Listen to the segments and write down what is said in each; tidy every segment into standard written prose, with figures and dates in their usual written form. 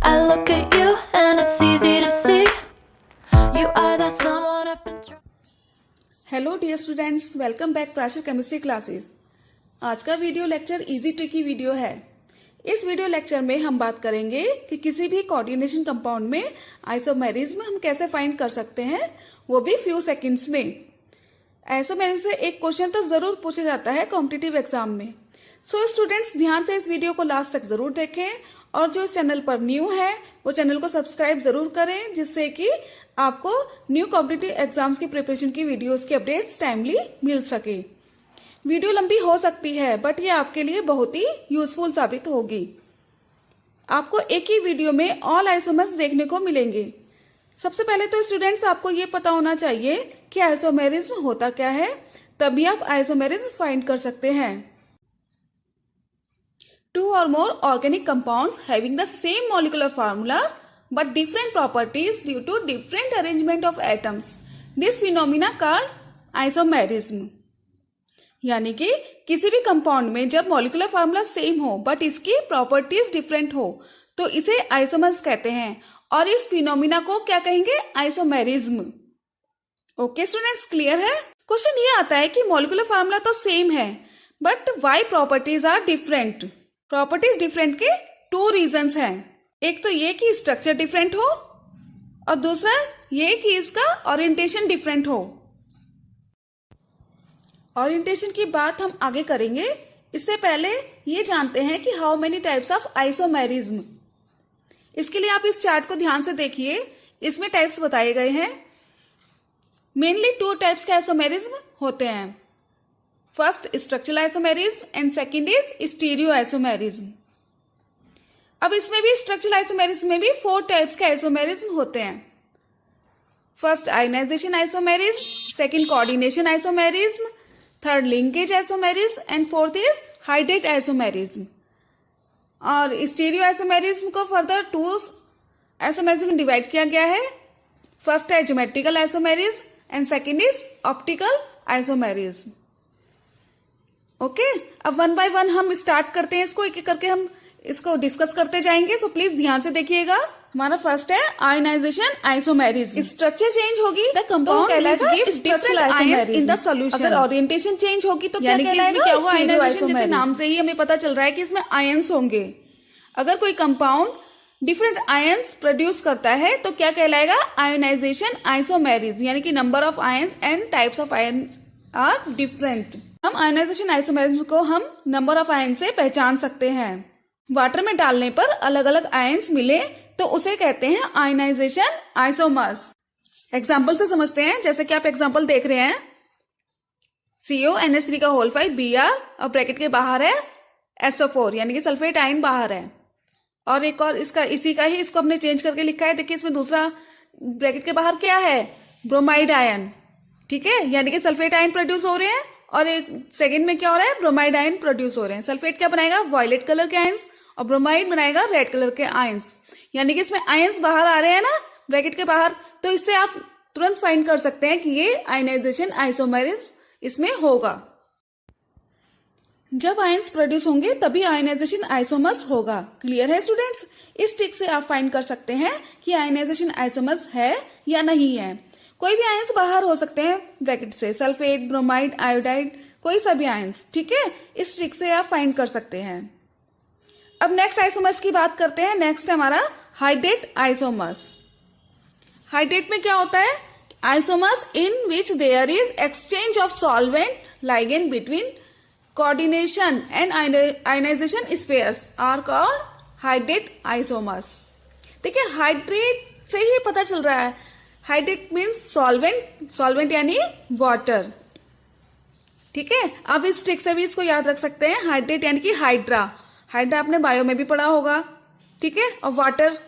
I look at you and it's easy to see you are that someone I've been hello dear students, welcome back Prachi chemistry classes. आज का video lecture easy tricky video है। इस video lecture में हम बात करेंगे कि किसी भी कोऑर्डिनेशन कंपाउंड में आइसोमेरिज्म हम कैसे फाइंड कर सकते हैं, वो भी फ्यू सेकंड्स में। आइसोमेरिज्म से एक क्वेश्चन तो जरूर पूछा जाता है कॉम्पिटिटिव एग्जाम में। सो स्टूडेंट्स, ध्यान से इस वीडियो को लास्ट तक जरूर देखें और जो इस चैनल पर न्यू है वो चैनल को सब्सक्राइब जरूर करें, जिससे कि आपको न्यू कॉम्पिटिटिव एग्जाम्स की प्रिपरेशन की वीडियोस की अपडेट्स टाइमली मिल सके। वीडियो लंबी हो सकती है बट ये आपके लिए बहुत ही यूजफुल साबित होगी। आपको एक ही वीडियो में ऑल आइसोमर्स देखने को मिलेंगे। सबसे पहले तो स्टूडेंट्स, आपको ये पता होना चाहिए कि आइसोमेरिज्म होता क्या है, तभी आप आइसोमेरिज्म फाइंड कर सकते हैं। Two or more organic compounds having the same molecular formula but different properties due to different arrangement of atoms. This phenomena called isomerism. यानी कि किसी भी कंपाउंड में जब मॉलिकुलर फार्मूला सेम हो बट इसकी प्रॉपर्टीज डिफरेंट हो तो इसे आइसोमर्स कहते हैं, और इस फिनोमिना को क्या कहेंगे? आइसोमेरिज्म। ओके स्टूडेंट्स, क्लियर है? क्वेश्चन ये आता है कि मॉलिकुलर फार्मूला तो सेम है but why properties are different. Properties different के टू रीजंस हैं। एक तो ये कि स्ट्रक्चर डिफरेंट हो और दूसरा ये कि इसका ओरिएंटेशन डिफरेंट हो। ओरिएंटेशन की बात हम आगे करेंगे, इससे पहले ये जानते हैं कि how many types of isomerism. इसके लिए आप इस चार्ट को ध्यान से देखिए, इसमें टाइप्स बताए गए हैं। मेनली टू टाइप्स के आइसोमेरिज्म होते हैं। First structural isomerism and second is stereo isomerism. अब इसमें भी स्ट्रक्चरल आइसोमेरिज्म में भी 4 टाइप्स के आइसोमेरिज्म होते हैं। First ionisation isomerism, second coordination isomerism, third linkage isomerism and fourth is hydrate isomerism. और स्टीरियो आइसोमेरिज्म को फर्दर 2 आइसोमेरिज्म में डिवाइड किया गया है। फर्स्ट है geometrical isomerism and second is optical isomerism. Okay, अब वन बाय वन हम start करते हैं इसको, एक एक करके हम इसको डिस्कस करते जाएंगे। सो प्लीज ध्यान से देखिएगा। हमारा फर्स्ट है आयोनाइजेशन आइसोमेरिज्म। स्ट्रक्चर चेंज होगी the compound in the solution. अगर ओरिएंटेशन चेंज होगी तो क्या कहलाएगा? क्या हुआ आयोनाइजेशन? जैसे नाम से ही हमें पता चल रहा है कि इसमें आयंस होंगे। अगर कोई कंपाउंड डिफरेंट आयंस प्रोड्यूस करता है तो क्या कहलाएगा? आयोनाइजेशन आइसोमेरिज्म, यानी कि number of ions and types of ions are different. हम आयोनाइजेशन आइसोमेरिज्म को हम नंबर ऑफ आयन से पहचान सकते हैं। वाटर में डालने पर अलग अलग आयन्स मिले तो उसे कहते हैं आयोनाइजेशन आइसोमर्स। एग्जाम्पल से समझते हैं, जैसे कि आप एग्जाम्पल देख रहे हैं, CONH3 का होल 5 Br और ब्रैकेट के बाहर है SO4 यानी कि सल्फेट आयन बाहर है। और एक और इसका इसी का ही इसको हमने चेंज करके लिखा है। देखिए इसमें दूसरा ब्रैकेट के बाहर क्या है? Bromide ion. ठीक है, यानी कि सल्फेट आयन प्रोड्यूस हो रहे हैं और एक सेकंड में क्या हो रहा है? ब्रोमाइड आयन प्रोड्यूस हो रहे हैं। सल्फेट क्या बनाएगा? वायलेट कलर के आयंस और ब्रोमाइड बनाएगा रेड कलर के आयंस। यानी कि इसमें आयंस बाहर आ रहे हैं ना ब्रैकेट के बाहर, तो इससे आप तुरंत फाइंड कर सकते हैं कि ये आयोनाइजेशन आइसोमेरिज्म इसमें होगा। जब आयंस प्रोड्यूस होंगे तभी आयोनाइजेशन आइसोमर्स होगा। क्लियर है स्टूडेंट्स? इस ट्रिक से आप फाइंड कर सकते हैं कि आयोनाइजेशन आइसोमर्स है या नहीं है। कोई भी आयंस बाहर हो सकते हैं ब्रैकेट से, सल्फेट, ब्रोमाइड, आयोडाइड, कोई सा भी आयंस। ठीक है, इस ट्रिक से आप फाइंड कर सकते हैं। अब नेक्स्ट आइसोमर्स की बात करते हैं। नेक्स्ट है हमारा हाइड्रेट आइसोमर्स। हाइड्रेट में क्या होता है? Isomers in which there is exchange of solvent ligand between coordination and ionisation spheres are called hydrate isomers. देखिए हाइड्रेट से ही पता चल रहा है, हाइड्रेट मीन्स सॉल्वेंट, सॉल्वेंट यानी वाटर। ठीक है, अब इस ट्रिक से भी इसको याद रख सकते हैं। हाइड्रेट यानी कि हाइड्रा, हाइड्रा आपने बायो में भी पढ़ा होगा। ठीक है, और वाटर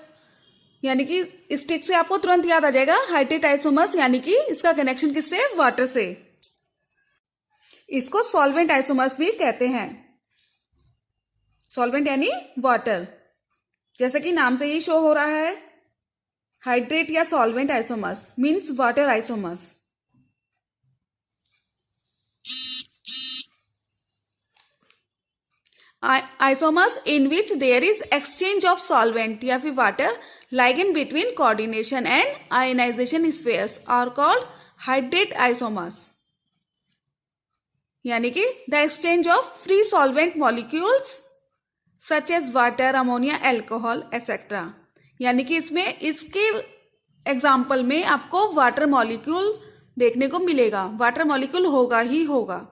यानी कि इस ट्रिक से आपको तुरंत याद आ जाएगा हाइड्रेट आइसोमर्स, यानी कि इसका कनेक्शन किससे? वाटर से। इसको सॉल्वेंट आइसोमर्स भी कहते हैं। सॉल्वेंट यानी वाटर, जैसे कि नाम से ही शो हो रहा है। हाइड्रेट या solvent isomers means water isomers. Isomers in which there is exchange of solvent या फिर water ligand between coordination and ionisation spheres are called hybrid isomers, यानी कि the exchange of free solvent molecules such as water, ammonia, alcohol etcetera. यानी कि इसमें इसके example में आपको वाटर मॉलिक्यूल देखने को मिलेगा, वाटर मॉलिक्यूल होगा ही होगा।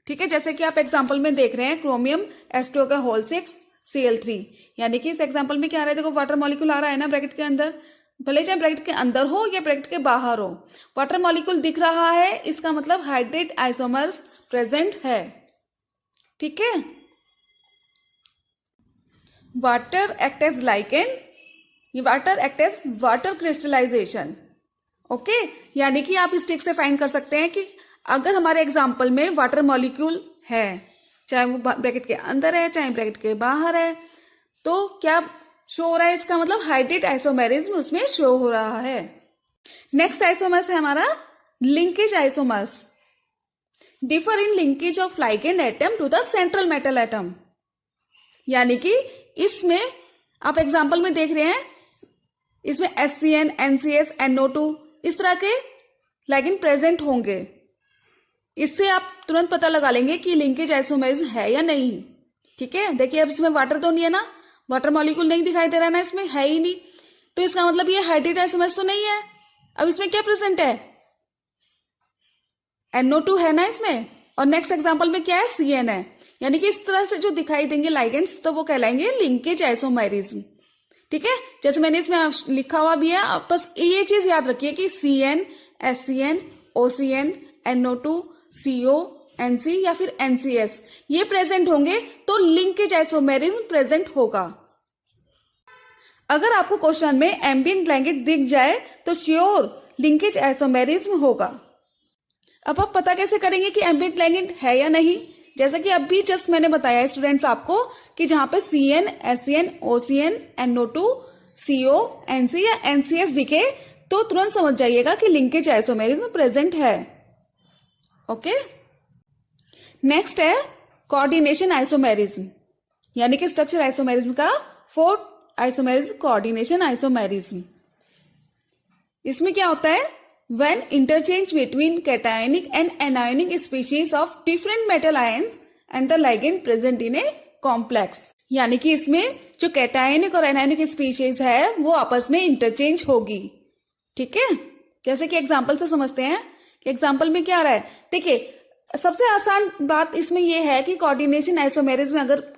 ठीक है, जैसे कि आप एग्जाम्पल में देख रहे हैं क्रोमियम H2O का होल 6 Cl3, यानी कि इस एग्जाम्पल में क्या आ रहा है, देखो वाटर मॉलिक्यूल आ रहा है ना ब्रैकेट के अंदर, भले चाहे ब्रैकेट के अंदर हो या ब्रैकेट के बाहर हो, वाटर मॉलिक्यूल दिख रहा है, इसका मतलब हाइब्रिड आइसोमर्स प्रेजेंट है। ठीक है, वाटर एक्ट एज लाइकेन, ये water act as water crystallisation. Okay, यानी कि आप इस ट्रिक से फाइंड कर सकते हैं कि अगर हमारे एग्जाम्पल में वाटर मॉलिक्यूल है, चाहे वो ब्रैकेट के अंदर है चाहे ब्रैकेट के बाहर है, तो क्या शो हो रहा है, इसका मतलब हाइब्रिड आइसोमेरिज्म उसमें शो हो रहा है। नेक्स्ट आइसोमर्स है हमारा linkage isomers, differ in linkage of ligand atom to the central metal atom. यानी कि इसमें आप एग्जाम्पल में देख रहे हैं, इसमें HCN, NCS, NO2 इस तरह के लाइगेंड प्रेजेंट होंगे। इससे आप तुरंत पता लगा लेंगे कि लिंकेज आइसोमेरिज्म है या नहीं। ठीक है, देखिए अब इसमें वाटर तो नहीं है ना, वाटर मॉलिक्यूल नहीं दिखाई दे रहा है ना, इसमें है ही नहीं, तो इसका मतलब ये हाइब्रिड आइसोमर्स तो नहीं है। अब इसमें क्या प्रेजेंट है, NO2 है ना इसमें, और नेक्स्ट एग्जाम्पल में क्या है, CN है। यानी कि इस तरह से जो दिखाई देंगे लाइगेंड्स, तो वो कहलाएंगे लिंकेज आइसोमेरिज्म। ठीक है, जैसे मैंने इसमें लिखा हुआ भी है, आप बस ये चीज याद रखिए कि CN, HCN, OCN, NO2, CO, NC या फिर NCS ये प्रेजेंट होंगे तो लिंकेज आइसोमेरिज्म प्रेजेंट होगा। अगर आपको क्वेश्चन में एम्बिएंट लाइगेंड दिख जाए तो श्योर लिंकेज आइसोमेरिज्म होगा। अब आप पता कैसे करेंगे कि एम्बिएंट लाइगेंड है या नहीं, जैसा कि अभी जस्ट मैंने बताया स्टूडेंट्स आपको कि जहां पे CN, HCN, OCN, NO2, CO, NC या NCS दिखे तो तुरंत समझ जाइएगा कि लिंकेज आइसोमेरिज्म प्रेजेंट है। ओके, नेक्स्ट है कोऑर्डिनेशन आइसोमेरिज्म, यानी कि स्ट्रक्चर आइसोमेरिज्म का फोर्थ आइसोमेरिज्म कोऑर्डिनेशन आइसोमेरिज्म। इसमें क्या होता है, when interchange between cationic and anionic species of different metal ions and the ligand present in a complex। यानी कि इसमें जो कैटायनिक और एनायनिक स्पीशीज है वो आपस में इंटरचेंज होगी। ठीक है, जैसे कि एग्जांपल से समझते हैं कि एग्जांपल में क्या आ रहा है, देखिए सबसे आसान बात इसमें यह है कि कोऑर्डिनेशन आइसोमेरिज्म अगर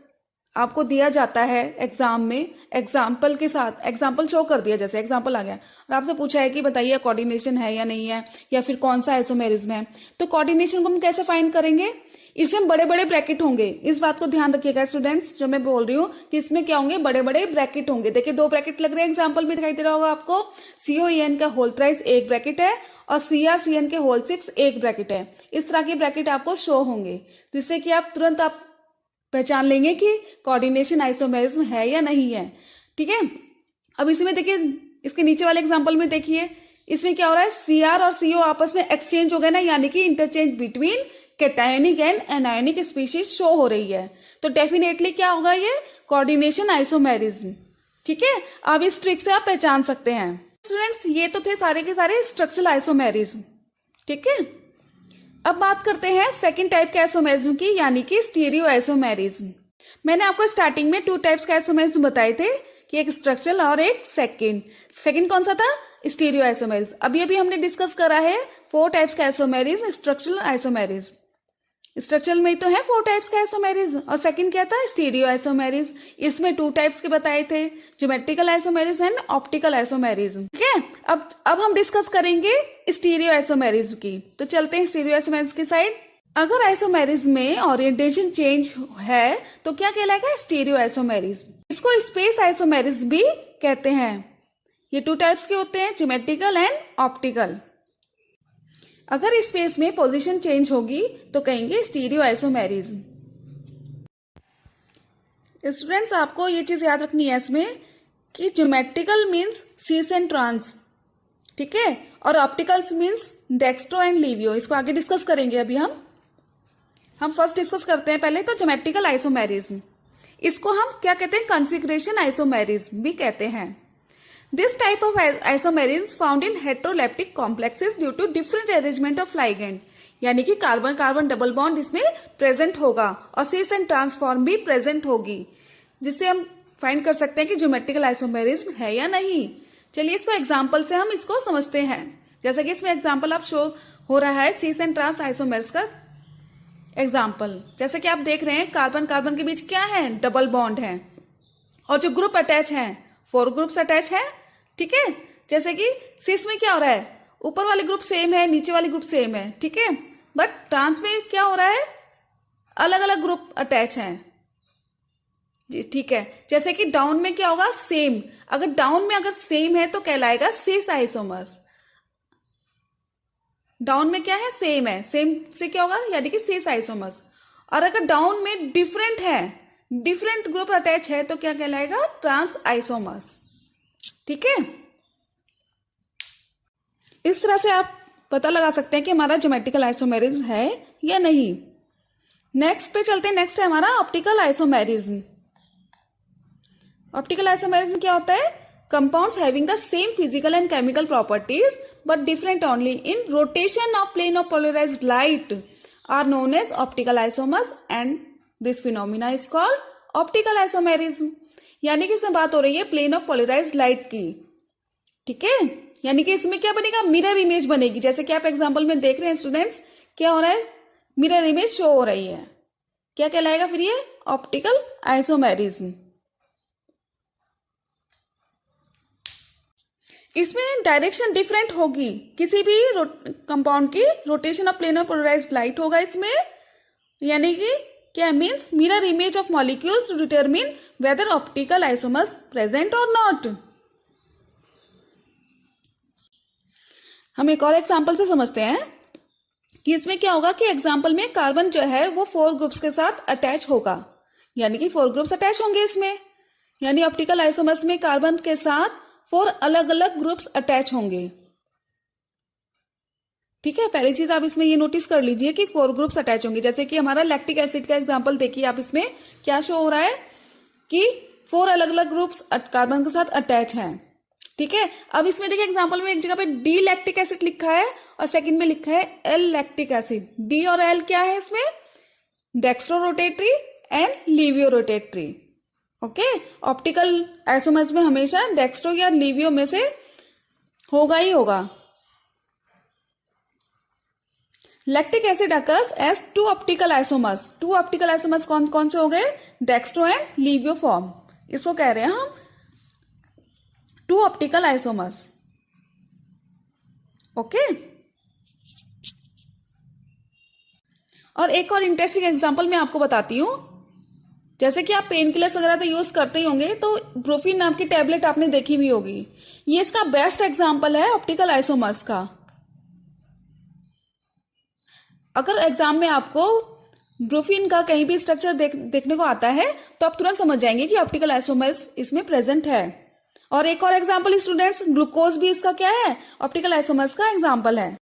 आपको दिया जाता है एग्जाम में, एग्जाम्पल के साथ एग्जाम्पल शो कर दिया, जैसे एग्जाम्पल आ गया और आपसे पूछा है कि बताइए कोऑर्डिनेशन है या नहीं है या फिर कौन सा आइसोमेरिज्म है, तो कोऑर्डिनेशन को हम कैसे फाइंड करेंगे, इसमें बड़े बड़े ब्रैकेट होंगे। इस बात को ध्यान रखिएगा स्टूडेंट्स, जो मैं बोल रही हूँ कि इसमें क्या होंगे, बड़े बड़े ब्रैकेट होंगे। देखिए 2 ब्रैकेट लग रहे हैं, एग्जाम्पल में दिखाई दे रहा होगा आपको, COEN का होल थ्राइस एक ब्रैकेट है और CrCN के होल 6 एक ब्रैकेट है। इस तरह के ब्रैकेट आपको शो होंगे, जिससे कि आप तुरंत आप पहचान लेंगे कि कोऑर्डिनेशन आइसोमेरिज्म है या नहीं है। ठीक है, अब इसमें देखिए इसके नीचे वाले एग्जांपल में देखिए, इसमें क्या हो रहा है, Cr और CO आपस में एक्सचेंज हो गए ना, यानी कि interchange between cationic and anionic species show हो रही है, तो डेफिनेटली क्या होगा, ये कोऑर्डिनेशन आइसोमेरिज्म। ठीक है, अब इस ट्रिक से आप पहचान सकते हैं। स्टूडेंट्स ये तो थे सारे के सारे स्ट्रक्चरल आइसोमेरिज्म। ठीक है, अब बात करते हैं सेकंड टाइप के आइसोमेरिज्म की, यानी कि स्टीरियो आइसोमेरिज्म। मैंने आपको स्टार्टिंग में 2 टाइप्स के आइसोमेरिज्म बताए थे कि एक स्ट्रक्चरल और एक सेकंड कौन सा था, स्टीरियो आइसोमेरिज्म। अभी हमने डिस्कस करा है 4 टाइप्स के आइसोमेरिज्म, स्ट्रक्चरल आइसोमेरिज्म। स्ट्रक्चरल में तो है 4 टाइप्स के आइसोमेरिज्म, और सेकंड क्या था, स्टीरियो आइसोमेरिज्म। इसमें 2 टाइप्स के बताए थे, geometrical isomerism and optical isomerism. ठीक है, अब हम डिस्कस करेंगे स्टीरियो आइसोमेरिज्म की, तो चलते हैं स्टीरियो आइसोमेरिज्म की साइड। अगर आइसोमेरिज्म में ओरिएंटेशन चेंज है तो क्या कहलाएगा, स्टीरियो आइसोमेरिज्म। इसको स्पेस आइसोमेरिज्म भी कहते हैं। ये 2 टाइप्स के होते हैं, ज्योमेट्रिकल एंड ऑप्टिकल। अगर स्पेस में पोजीशन चेंज होगी तो कहेंगे स्टीरियो आइसोमेरिज्म। स्टूडेंट्स आपको ये चीज याद रखनी है इसमें कि geometrical means cis and trans, ठीक है, और opticals means dextro and laevo. इसको आगे डिस्कस करेंगे। अभी हम फर्स्ट डिस्कस करते हैं पहले तो ज्योमेट्रिकल आइसोमेरिज्म। इसको हम क्या कहते हैं, कॉन्फ़िगरेशन आइसोमेरिज्म भी कहते हैं। This type of isomerism found in heteroleptic complexes due to different arrangement of ligand, यानी कि कार्बन कार्बन डबल बॉन्ड इसमें प्रेजेंट होगा और सिस एंड ट्रांसफॉर्म भी प्रेजेंट होगी, जिससे हम फाइंड कर सकते हैं कि ज्योमेट्रिकल आइसोमेरिज्म है या नहीं। चलिए इसको एग्जांपल से हम इसको समझते हैं। जैसा कि इसमें एग्जांपल आप शो हो रहा है सिस एंड ट्रांस आइसोमेर्स का एग्जांपल। जैसे कि आप देख रहे हैं कार्बन कार्बन के बीच क्या है, डबल बॉन्ड है, और जो ग्रुप अटैच है 4 ग्रुप्स अटैच है। ठीक है, जैसे कि सिस में क्या हो रहा है, ऊपर वाले ग्रुप सेम है, नीचे वाले ग्रुप सेम है। ठीक है, बट ट्रांस में क्या हो रहा है, अलग अलग ग्रुप अटैच हैं जी। ठीक है, जैसे कि डाउन में क्या होगा, सेम। अगर डाउन में अगर सेम है तो कहलाएगा सिस आइसोमर्स। डाउन में क्या है, सेम है, सेम से क्या होगा, यानी कि सिस आइसोमर्स। और अगर डाउन में डिफरेंट है, डिफरेंट ग्रुप अटैच है, तो क्या कहलाएगा, ट्रांस आइसोमर्स। ठीक है, इस तरह से आप पता लगा सकते हैं कि हमारा ज्योमेट्रिकल आइसोमेरिज्म है या नहीं। नेक्स्ट पे चलते हैं। नेक्स्ट है हमारा ऑप्टिकल आइसोमेरिज्म। ऑप्टिकल आइसोमेरिज्म क्या होता है, compounds having the same physical and chemical properties but different only in rotation of plane of polarised light are known as optical isomers and this phenomena is called optical isomerism. यानी कि इसमें बात हो रही है प्लेन ऑफ पोलराइज्ड लाइट की। ठीक है, यानी कि इसमें क्या बनेगा, मिरर इमेज बनेगी। जैसे कि आप एग्जांपल में देख रहे हैं स्टूडेंट्स, क्या हो रहा है, मिरर इमेज शो हो रही है। क्या कहलाएगा फिर ये, ऑप्टिकल आइसोमेरिज्म। इसमें डायरेक्शन डिफरेंट होगी, किसी भी कंपाउंड की rotation of plane of polarised light होगा इसमें। यानी कि क्या means mirror image of molecules to determine whether optical isomers present और नॉट। हम एक और एग्जाम्पल से समझते हैं कि इसमें क्या होगा कि एग्जाम्पल में कार्बन जो है वो 4 ग्रुप्स के साथ अटैच होगा, यानी कि 4 ग्रुप्स अटैच होंगे इसमें। यानी ऑप्टिकल आइसोमर्स में कार्बन के साथ 4 अलग अलग ग्रुप्स अटैच होंगे। ठीक है, पहली चीज आप इसमें ये नोटिस कर लीजिए कि 4 ग्रुप्स अटैच होंगे। जैसे कि हमारा लैक्टिक एसिड का एग्जाम्पल देखिए आप, इसमें क्या शो हो रहा है कि 4 अलग अलग ग्रुप्स कार्बन के साथ अटैच हैं। ठीक है, अब इसमें देखिए एग्जांपल में एक जगह पे डी लैक्टिक एसिड लिखा है और सेकंड में लिखा है एल लैक्टिक एसिड। डी और एल क्या है इसमें, dextro rotatory and laevo rotatory. Okay, optical isomers में हमेशा डेक्स्ट्रो या लीवियो में से होगा ही होगा। Lactic acid occurs as 2 optical isomers. 2 optical isomers कौन कौन से हो गए, डेक्स्ट्रो एंड लीवियो फॉर्म। इसको कह रहे हैं हम 2 ऑप्टिकल आइसोमर्स। ओके, और एक और इंटरेस्टिंग एग्जांपल मैं आपको बताती हूं। जैसे कि आप पेन किलर्स वगैरह तो यूज करते ही होंगे, तो ब्रोफिन नाम की टैबलेट आपने देखी भी होगी। ये इसका बेस्ट एग्जांपल है ऑप्टिकल आइसोमर्स का। अगर एग्जाम में आपको ब्रोफिन का कहीं भी स्ट्रक्चर देखने को आता है तो आप तुरंत समझ जाएंगे कि ऑप्टिकल आइसोमर्स इसमें प्रेजेंट है। और एक और एग्जांपल स्टूडेंट्स, ग्लूकोज भी इसका क्या है, ऑप्टिकल आइसोमर्स का एग्जांपल है।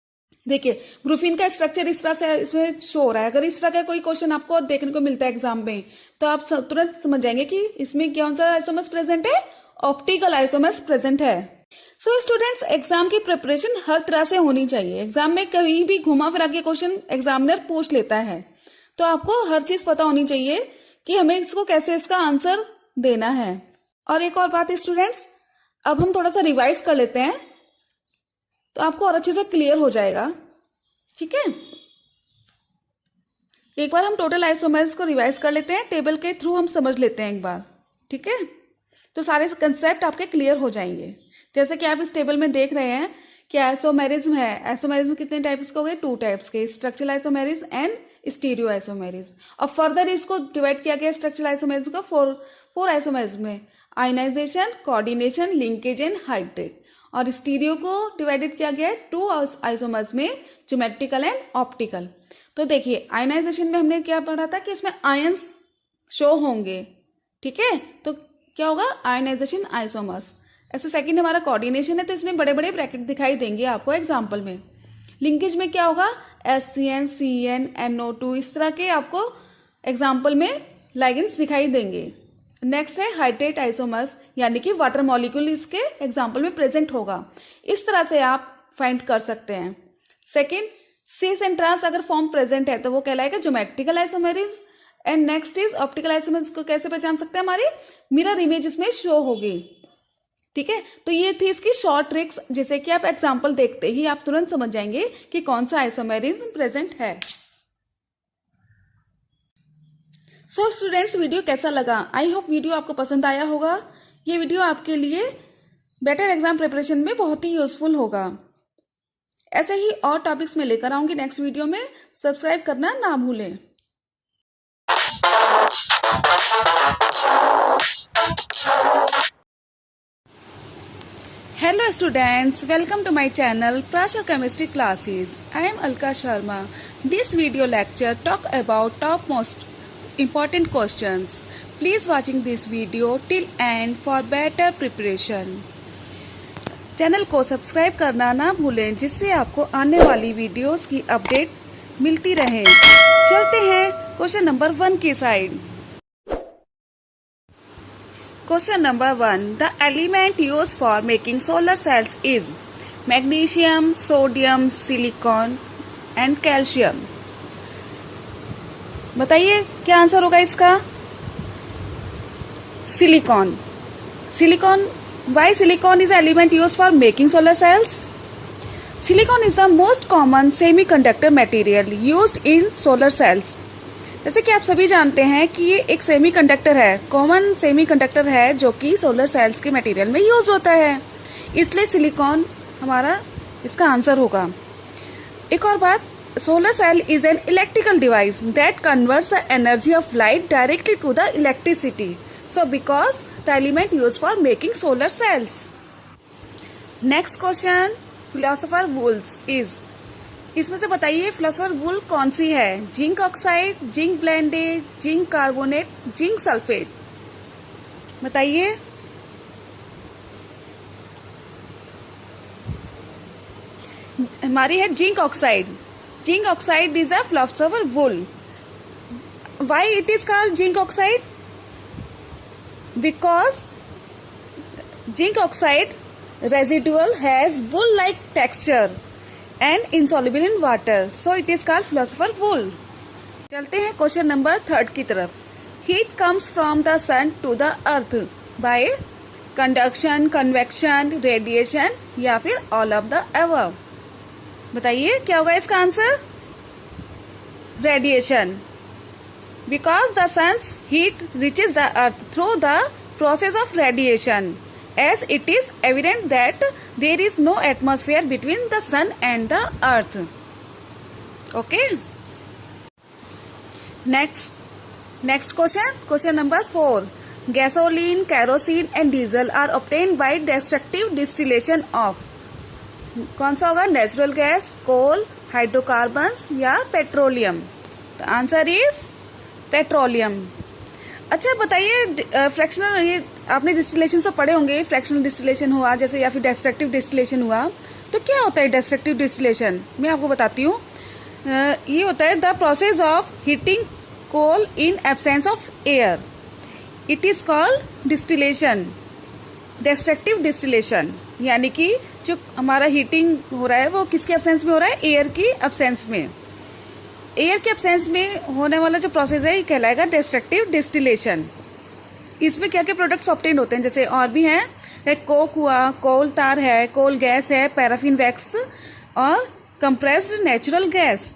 देखिए ब्रोफिन का स्ट्रक्चर इस तरह से इसमें शो हो रहा है। अगर इस तरह का कोई क्वेश्चन आपको देखने को मिलता है एग्जाम में, तो आप तुरंत समझ जाएंगे कि इसमें कौन सा आइसोमर्स प्रेजेंट है, ऑप्टिकल आइसोमर्स प्रेजेंट है। सो स्टूडेंट्स, एग्जाम की प्रिपरेशन हर तरह से होनी चाहिए। एग्जाम में कहीं भी घुमा फिरा के क्वेश्चन एग्जामिनर पूछ लेता है, तो आपको हर चीज पता होनी चाहिए कि हमें इसको कैसे इसका आंसर देना है। और एक और बात स्टूडेंट्स, अब हम थोड़ा सा रिवाइज कर लेते हैं तो आपको और अच्छे से क्लियर हो जाएगा। ठीक है, एक बार हम टोटल आइसोमर्स को रिवाइज कर लेते हैं, टेबल के थ्रू हम समझ लेते हैं एक बार। ठीक है, तो सारे कंसेप्ट आपके क्लियर हो जाएंगे। जैसे कि आप इस टेबल में देख रहे हैं कि आइसोमेरिज्म है। आइसोमेरिज्म कितने टाइप्स के हो गए, 2 टाइप्स के, structural isomerism and stereo isomerism. और फर्दर इसको डिवाइड किया गया स्ट्रक्चरल आइसोमेरिज्म का 4 आइसोमेरिज्म में, ionisation, coordination, linkage and hybrid. और स्टीरियो को डिवाइडेड किया गया है 2 आइसोमर्स में, ज्योमेट्रिकल एंड ऑप्टिकल। तो देखिए आयनाइजेशन में हमने क्या पढ़ा था कि इसमें आयंस शो होंगे। ठीक है, तो क्या होगा, आयनाइजेशन आइसोमर्स। ऐसे सेकंड हमारा कोऑर्डिनेशन है, तो इसमें बड़े बड़े ब्रैकेट दिखाई देंगे आपको एग्जाम्पल में। लिंकेज में क्या होगा, SCN, CN, NO2, इस तरह के आपको एग्जाम्पल में लाइगेंड्स दिखाई देंगे। नेक्स्ट है हाइड्रेट आइसोमर्स, यानी कि वाटर मॉलिक्यूल इसके एग्जाम्पल में प्रेजेंट होगा। इस तरह से आप फाइंड कर सकते हैं। सेकेंड, सीस एंड ट्रांस अगर फॉर्म प्रेजेंट है तो वो कहलाएगा geometrical isomerism. And next is optical isomerism को कैसे पहचान सकते हैं, हमारी मिरर इमेज इसमें शो होगी। ठीक है, तो ये थी इसकी शॉर्ट ट्रिक्स, जिसे कि आप एग्जाम्पल देखते ही आप तुरंत समझ जाएंगे कि कौन सा आइसोमेरिज्म प्रेजेंट है। सो स्टूडेंट्स, वीडियो कैसा लगा? आई होप वीडियो आपको पसंद आया होगा। ये वीडियो आपके लिए बेटर एग्जाम प्रिपरेशन में बहुत ही यूजफुल होगा। ऐसे ही और टॉपिक्स में लेकर आऊंगी नेक्स्ट वीडियो में। सब्सक्राइब करना ना भूलें। Hello students, welcome to my channel Prasha Chemistry Classes. I am Alka Sharma. This video lecture talk about top most important questions. Please watching this video till end for better preparation. Channel को subscribe करना ना भूलें, जिससे आपको आने वाली videos की update मिलती रहे। चलते हैं क्वेश्चन नंबर 1 की side. Question number 1. The element used for making solar cells is magnesium, sodium, silicon and calcium. बताइए क्या आंसर होगा इसका? Silicon. Silicon. Why silicon is the element used for making solar cells? Silicon is the most common semiconductor material used in solar cells. जैसे कि आप सभी जानते हैं कि ये एक सेमीकंडक्टर है, कॉमन सेमीकंडक्टर है जो कि सोलर सेल्स के मटेरियल में यूज होता है, इसलिए सिलिकॉन हमारा इसका आंसर होगा। एक और बात, solar cell is an electrical device that converts the energy of light directly to the electricity, so because the element use for making solar cells. Next question, philosopher wools is, इसमें से बताइए philosopher wool कौन सी है? Zinc oxide, zinc blended, zinc carbonate, zinc sulphate. बताइए। हमारी है zinc oxide. Zinc oxide is a philosopher wool. Why it is called zinc oxide? Because zinc oxide residual has wool like texture and insoluble in water, so it is called philosopher wool. चलते हैं question number 3 की तरफ। Heat comes from the sun to the earth by conduction, convection, radiation या फिर all of the above। बताइए क्या होगा इसका answer? Radiation. Because the sun's heat reaches the earth through the process of radiation, as it is evident that there is no atmosphere between the sun and the earth. Okay. Next question number 4. Gasoline, kerosene and diesel are obtained by destructive distillation of, कौन सा होगा? Natural gas, कोल, hydrocarbons या petroleum? The answer is petroleum. अच्छा बताइए, fractional, ये आपने distillation से पढ़े होंगे, फ्रैक्शनल डिस्टिलेशन हुआ जैसे या फिर डिस्ट्रक्टिव डिस्टिलेशन हुआ, तो क्या होता है डिस्ट्रक्टिव डिस्टिलेशन? मैं आपको बताती हूँ। ये होता है the process of heating coal in absence of air, it is called distillation, destructive distillation. यानी कि जो हमारा हीटिंग हो रहा है वो किसके एब्सेंस में हो रहा है? एयर की एब्सेंस में। एयर के एब्सेंस में होने वाला जो प्रोसेस है ये कहलाएगा डिस्ट्रक्टिव डिस्टिलेशन। इसमें क्या क्या प्रोडक्ट्स ऑब्टेन होते हैं, जैसे और भी हैं, कोक हुआ, कोल तार है, कोल गैस है, पैराफिन वैक्स और कंप्रेस्ड नेचुरल गैस।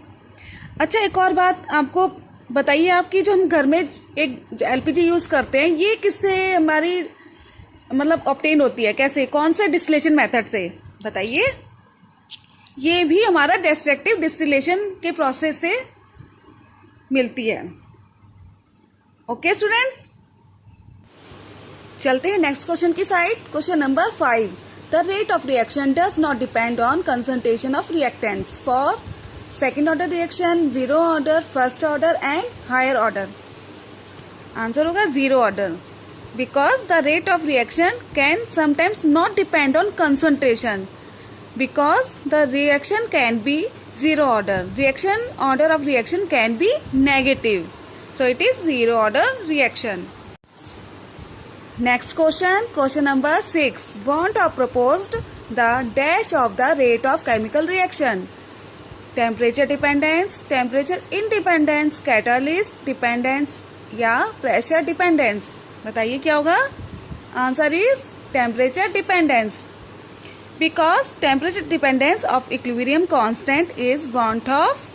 अच्छा एक और बात आपको बताइए, आपकी जो हम घर में एक एलपीजी यूज करते हैं, ये किससे हमारी मतलब ऑब्टेन होती है, कैसे, कौन से डिस्टिलेशन मेथड से? बताइए। ये भी हमारा डिस्ट्रक्टिव डिस्टिलेशन के प्रोसेस से मिलती है। ओके स्टूडेंट्स, चलते हैं नेक्स्ट क्वेश्चन की side. Question number 5. The rate of reaction does not depend on concentration of reactants for second order reaction, zero order, first order and higher order. Answer होगा zero order, because the rate of reaction can sometimes not depend on concentration, because the reaction can be zero order. Reaction order of reaction can be negative, so it is zero order reaction. Next question, question number 6. Want or proposed the dash of the rate of chemical reaction. Temperature dependence, temperature independence, catalyst dependence या pressure dependence. बताइए क्या होगा? Answer is temperature dependence. Because temperature dependence of equilibrium constant is want of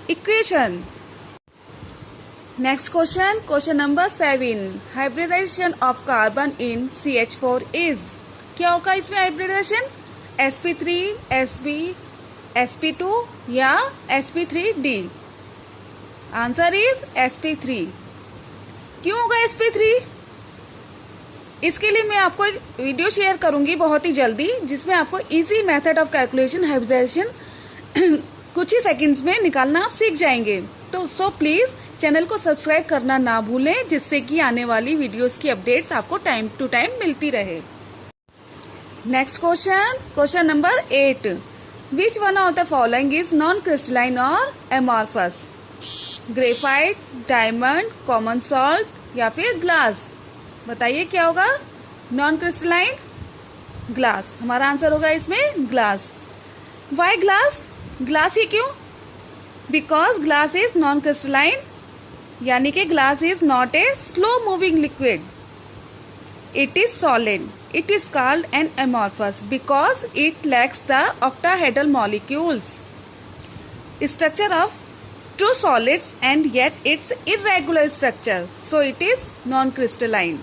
equation. Next question, question number 7. Hybridization of carbon in CH4 is. क्या होगा इसमें hybridisation? sp3, sp, sp2 या sp3d. Answer is sp3. क्यों होगा sp3? इसके लिए मैं आपको एक वीडियो शेयर करूंगी बहुत ही जल्दी, जिसमें आपको easy method of calculation hybridisation कुछ ही सेकंड्स में निकालना आप सीख जाएंगे. तो सो प्लीज चैनल को सब्सक्राइब करना ना भूलें, जिससे कि आने वाली वीडियोस की अपडेट्स आपको टाइम टू टाइम मिलती रहे. Next question, question number 8. Which one of the following is non crystalline और amorphous? Graphite, diamond, common salt या फिर ग्लास. बताइए क्या होगा? Non crystalline, glass. हमारा आंसर होगा इसमें ग्लास. Why glass? ग्लास ही क्यों? Because glass is non crystalline, यानी कि glass is not a slow moving liquid. It is solid. It is called an amorphous because it lacks the octahedral molecules, structure of true solids, and yet its irregular structure, so it is non-crystalline.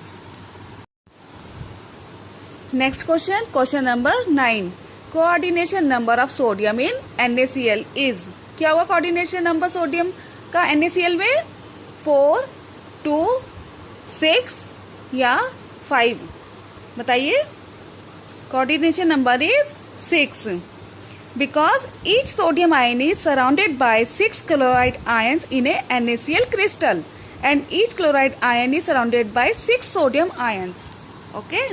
Next question, question number 9. Coordination number of sodium in NaCl is. क्या हुआ coordination number sodium का NaCl में? 4, 2, 6 या 5. बताइए. Coordination number is 6. Because each sodium ion is surrounded by 6 chloride ions in a NaCl crystal, and each chloride ion is surrounded by 6 sodium ions. Okay.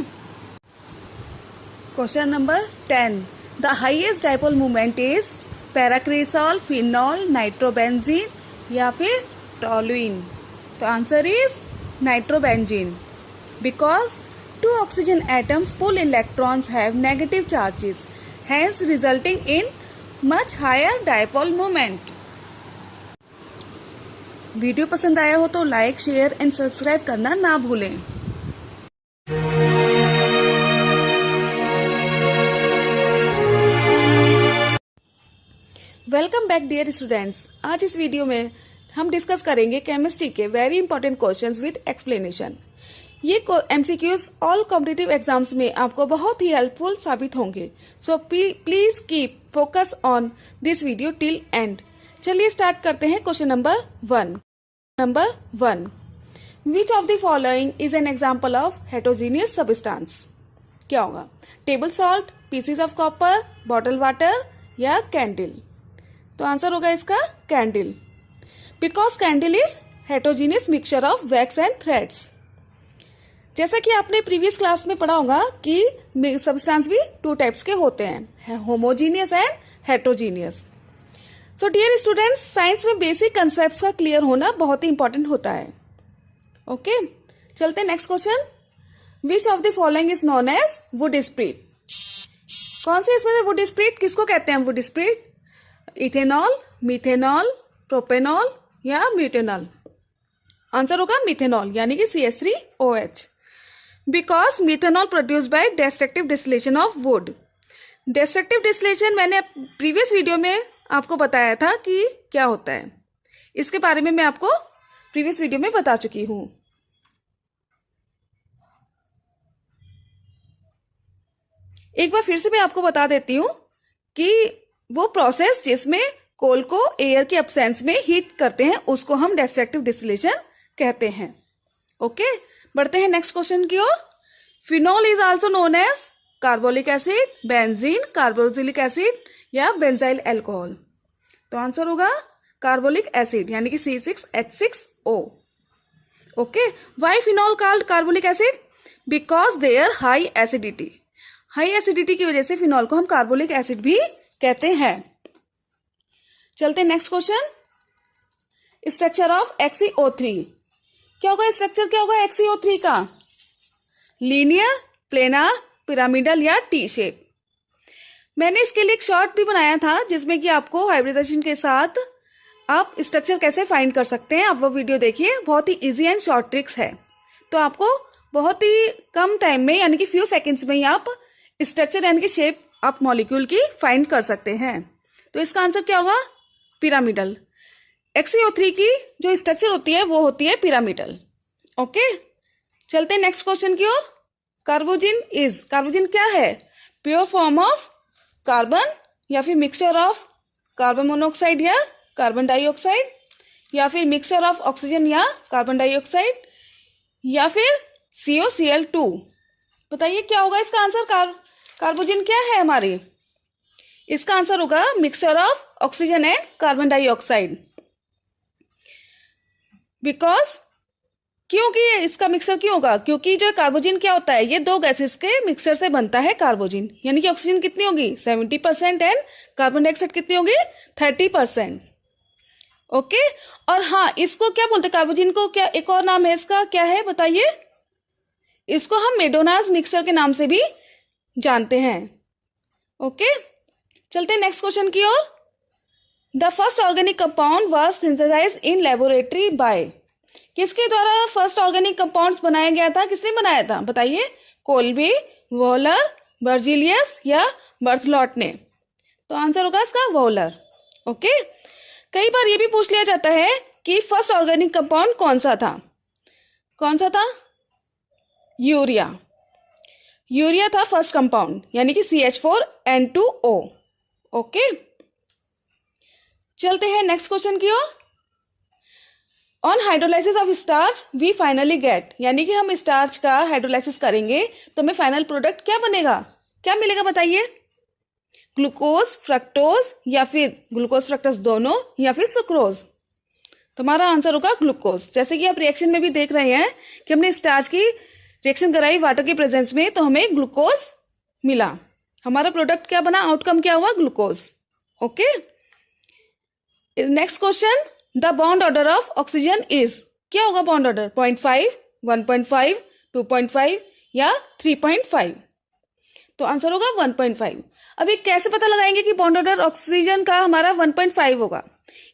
Question number 10. The highest dipole moment is paracresol, phenol, nitrobenzene या फिर toluene. तो answer is nitrobenzene. Because two oxygen atoms pull electrons have negative charges, hence resulting in much higher dipole moment. Video पसंद आया हो तो like, share and subscribe करना ना भूलें. Welcome back dear students. आज इस वीडियो में हम डिस्कस करेंगे केमिस्ट्री के very important questions with explanation. ये एमसीक्यूज ऑल कॉम्पिटिटिव एग्जाम्स में आपको बहुत ही हेल्पफुल साबित होंगे. So please keep focus on this video till end. चलिए स्टार्ट करते हैं. Question number 1. Which of the following is an example of heterogeneous substance? क्या होगा? Table salt, pieces of copper, bottle water या कैंडल. तो answer होगा इसका candle. Because candle is heterogeneous mixture of wax and threads. जैसा कि आपने previous class में पढ़ा होगा कि सब्सटेंस भी 2 टाइप्स के होते हैं, homogeneous and heterogeneous. So dear students, science में बेसिक कंसेप्ट्स का क्लियर होना बहुत ही इंपॉर्टेंट होता है. ओके, चलते हैं next question. Which of the following is known as wood spirit? कौन से इसमें से वुड स्प्रिट किसको कहते हैं? Wood spirit, ethanol, methanol, propanol या म्यूटेनॉल. आंसर होगा मिथेनॉल, यानी कि CH3OH. Because methanol produce by destructive distillation of wood. Destructive distillation मैंने प्रीवियस वीडियो में आपको बताया था कि क्या होता है. इसके बारे में मैं आपको प्रीवियस वीडियो में बता चुकी हूं. एक बार फिर से मैं आपको बता देती हूं कि वो प्रोसेस जिसमें कोल को एयर के एब्सेंस में हीट करते हैं उसको हम डिस्ट्रक्टिव डिस्टिलेशन कहते हैं. ओके, बढ़ते हैं नेक्स्ट क्वेश्चन की ओर. Phenol is also known as carbolic acid, benzene, carboxylic acid या बेंजाइल अल्कोहल. तो आंसर होगा कार्बोलिक एसिड, यानी कि C6H6O. Okay, why phenol called carbolic acid? Because their high acidity. High acidity की वजह से फिनॉल को हम कार्बोलिक एसिड भी कहते हैं. चलते हैं next question. Structure of XeO3. क्या होगा स्ट्रक्चर? क्या होगा XeO3 का? लीनियर, प्लेनार, पिरामिडल या टी शेप। मैंने इसके लिए एक शॉर्ट भी बनाया था जिसमें कि आपको हाइब्रिडाइजेशन के साथ आप स्ट्रक्चर कैसे फाइंड कर सकते हैं, आप वो वीडियो देखिए, बहुत ही इजी एंड शॉर्ट ट्रिक्स है। तो आपको बहुत ही कम टाइम में यानी कि फ्यू सेकंड्स में ही आप स्ट्रक्चर यानी कि शेप आप मॉलिक्यूल की फाइंड कर सकते हैं। तो इसका आंसर क्या होगा? पिरामिडल। XeO3 की जो स्ट्रक्चर होती है वो होती है पिरामिडल। ओके, चलते हैं नेक्स्ट क्वेश्चन की ओर। कार्बोजिन क्या है? प्योर फॉर्म ऑफ कार्बन या फिर मिक्सचर ऑफ कार्बन मोनोऑक्साइड या कार्बन डाइऑक्साइड, या फिर मिक्सचर ऑफ ऑक्सीजन या कार्बन डाइऑक्साइड, या फिर COCl2। बताइए क्या होगा इसका आंसर? कार्बोजिन क्या है हमारी? इसका आंसर होगा mixture of oxygen and carbon dioxide. Because क्योंकि इसका मिक्सचर क्यों होगा? क्योंकि जो कार्बोजिन क्या होता है, ये दो गैसेस के मिक्सचर से बनता है कार्बोजिन। यानी कि ऑक्सीजन कितनी होगी? 70% एंड कार्बन डाइऑक्साइड कितनी होगी? 30%। ओके, और हाँ, इसको क्या बोलते हैं? कार्बोजिन को क्या एक और नाम है इसका, क्या है बताइए? इसको हम मेडोनाज मिक्सचर के नाम से भी जानते हैं। ओके, चलते हैं नेक्स्ट क्वेश्चन की ओर। The first organic compound was synthesized in laboratory by. किसके द्वारा फर्स्ट ऑर्गेनिक कंपाउंड्स बनाया गया था? किसने बनाया था बताइए? कोल्बी, वोलर, बर्जिलियस या बर्थलॉट ने? तो आंसर होगा इसका वोलर। ओके, कई बार ये भी पूछ लिया जाता है कि फर्स्ट ऑर्गेनिक कंपाउंड कौन सा था? कौन सा था? यूरिया था फर्स्ट कंपाउंड, यानी कि CH4N2O। ओके, चलते हैं नेक्स्ट क्वेश्चन की ओर। On hydrolysis of starch we finally get, यानी कि हम स्टार्च का हाइड्रोलाइसिस करेंगे तो हमें फाइनल प्रोडक्ट क्या बनेगा? क्या मिलेगा बताइए? ग्लूकोज, फ्रक्टोज, या फिर ग्लूकोज फ्रक्टोज दोनों, या फिर सुक्रोज? तुम्हारा आंसर होगा ग्लूकोज। जैसे कि आप रिएक्शन में भी देख रहे हैं कि हमने स्टार्च की रिएक्शन कराई वाटर के प्रेजेंस में तो हमें ग्लूकोज मिला। हमारा प्रोडक्ट क्या बना? आउटकम क्या हुआ? Glucose. Okay, next question. The bond order of oxygen is, क्या होगा बॉन्ड ऑर्डर? 0.5, 1.5, 2.5 या 3.5? तो आंसर होगा 1.5। अभी कैसे पता लगाएंगे कि बॉन्ड ऑर्डर ऑक्सीजन का हमारा 1.5 होगा?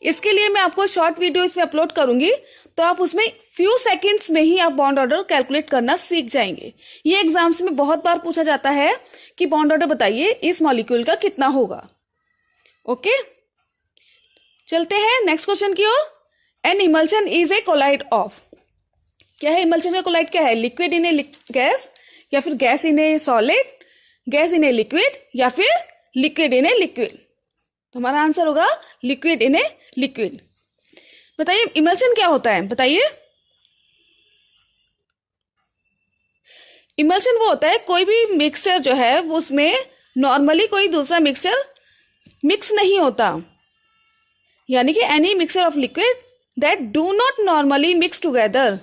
इसके लिए मैं आपको शॉर्ट वीडियो इसमें अपलोड करूंगी, तो आप उसमें फ्यू सेकंड्स में ही आप बॉन्ड ऑर्डर कैलकुलेट करना सीख जाएंगे। ये एग्जाम्स में बहुत बार पूछा जाता है कि बॉन्ड ऑर्डर बताइए इस मॉलिक्यूल का कितना होगा। ओके, चलते हैं नेक्स्ट क्वेश्चन की ओर। An emulsion is a colloid of, क्या है इमल्शन का कोलाइड? क्या है? लिक्विड इन ए गैस, या फिर gas in A solid, gas in a liquid, या फिर लिक्विड इन ए लिक्विड? तो हमारा आंसर होगा लिक्विड इन ए लिक्विड। बताइए इमल्शन क्या होता है? बताइए। इमल्शन वो होता है कोई भी मिक्सचर जो है वो उसमें नॉर्मली कोई दूसरा मिक्सचर मिक्स नहीं होता, यानी कि any mixture of liquid that do not normally mix together.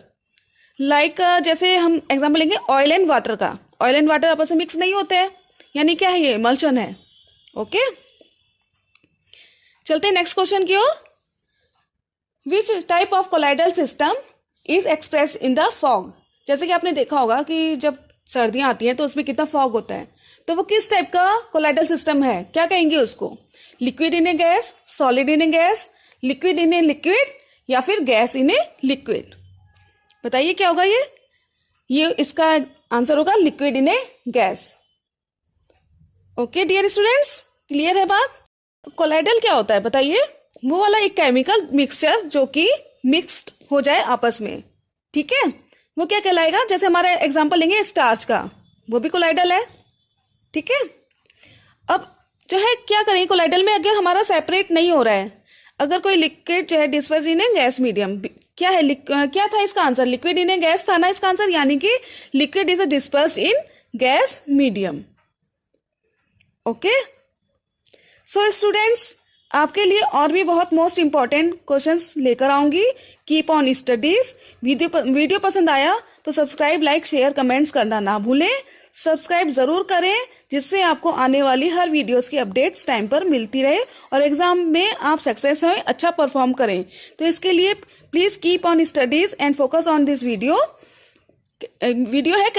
Like जैसे हम एग्जांपल लेंगे ऑयल एंड वाटर का। ऑयल एंड वाटर आपस में मिक्स नहीं होते हैं, यानी क्या है? ये इमल्शन है। ओके, चलते हैं नेक्स्ट क्वेश्चन की ओर। Which type of colloidal system is expressed in the fog? जैसे कि आपने देखा होगा कि जब सर्दियां आती हैं तो उसमें कितना फॉग होता है, तो वो किस टाइप का कोलाइडल सिस्टम है? क्या कहेंगे उसको? Liquid in a gas, solid in a gas, liquid in a liquid, या फिर गैस इन ए लिक्विड? बताइए क्या होगा ये इसका आंसर होगा liquid in a gas. Okay dear students, clear है बात? कोलाइडल क्या होता है बताइए? वो वाला एक केमिकल मिक्सचर जो कि मिक्स्ड हो जाए आपस में, ठीक है? वो क्या कहलाएगा? जैसे हमारा एग्जांपल लेंगे स्टार्च का, वो भी कोलाइडल है, ठीक है? अब जो है क्या करेंगे कोलाइडल में, अगर हमारा सेपरेट नहीं हो रहा है, अगर कोई लिक्विड जो है disperse in a gas medium, क्या है क्या था इसका answer? Liquid in a gas था ना इसका आंसर, यानी कि liquid is dispersed in gas medium. Okay, so students, आपके लिए और भी बहुत मोस्ट इंपॉर्टेंट क्वेश्चंस लेकर आऊंगी। Keep on studies. वीडियो पसंद आया तो सब्सक्राइब, लाइक, शेयर, कमेंट्स करना ना भूलें। सब्सक्राइब जरूर करें जिससे आपको आने वाली हर वीडियोस की अपडेट्स टाइम पर मिलती रहे और एग्जाम में आप सक्सेस हों, अच्छा परफॉर्म करें। तो इसके लिए please keep on studies and focus on this video है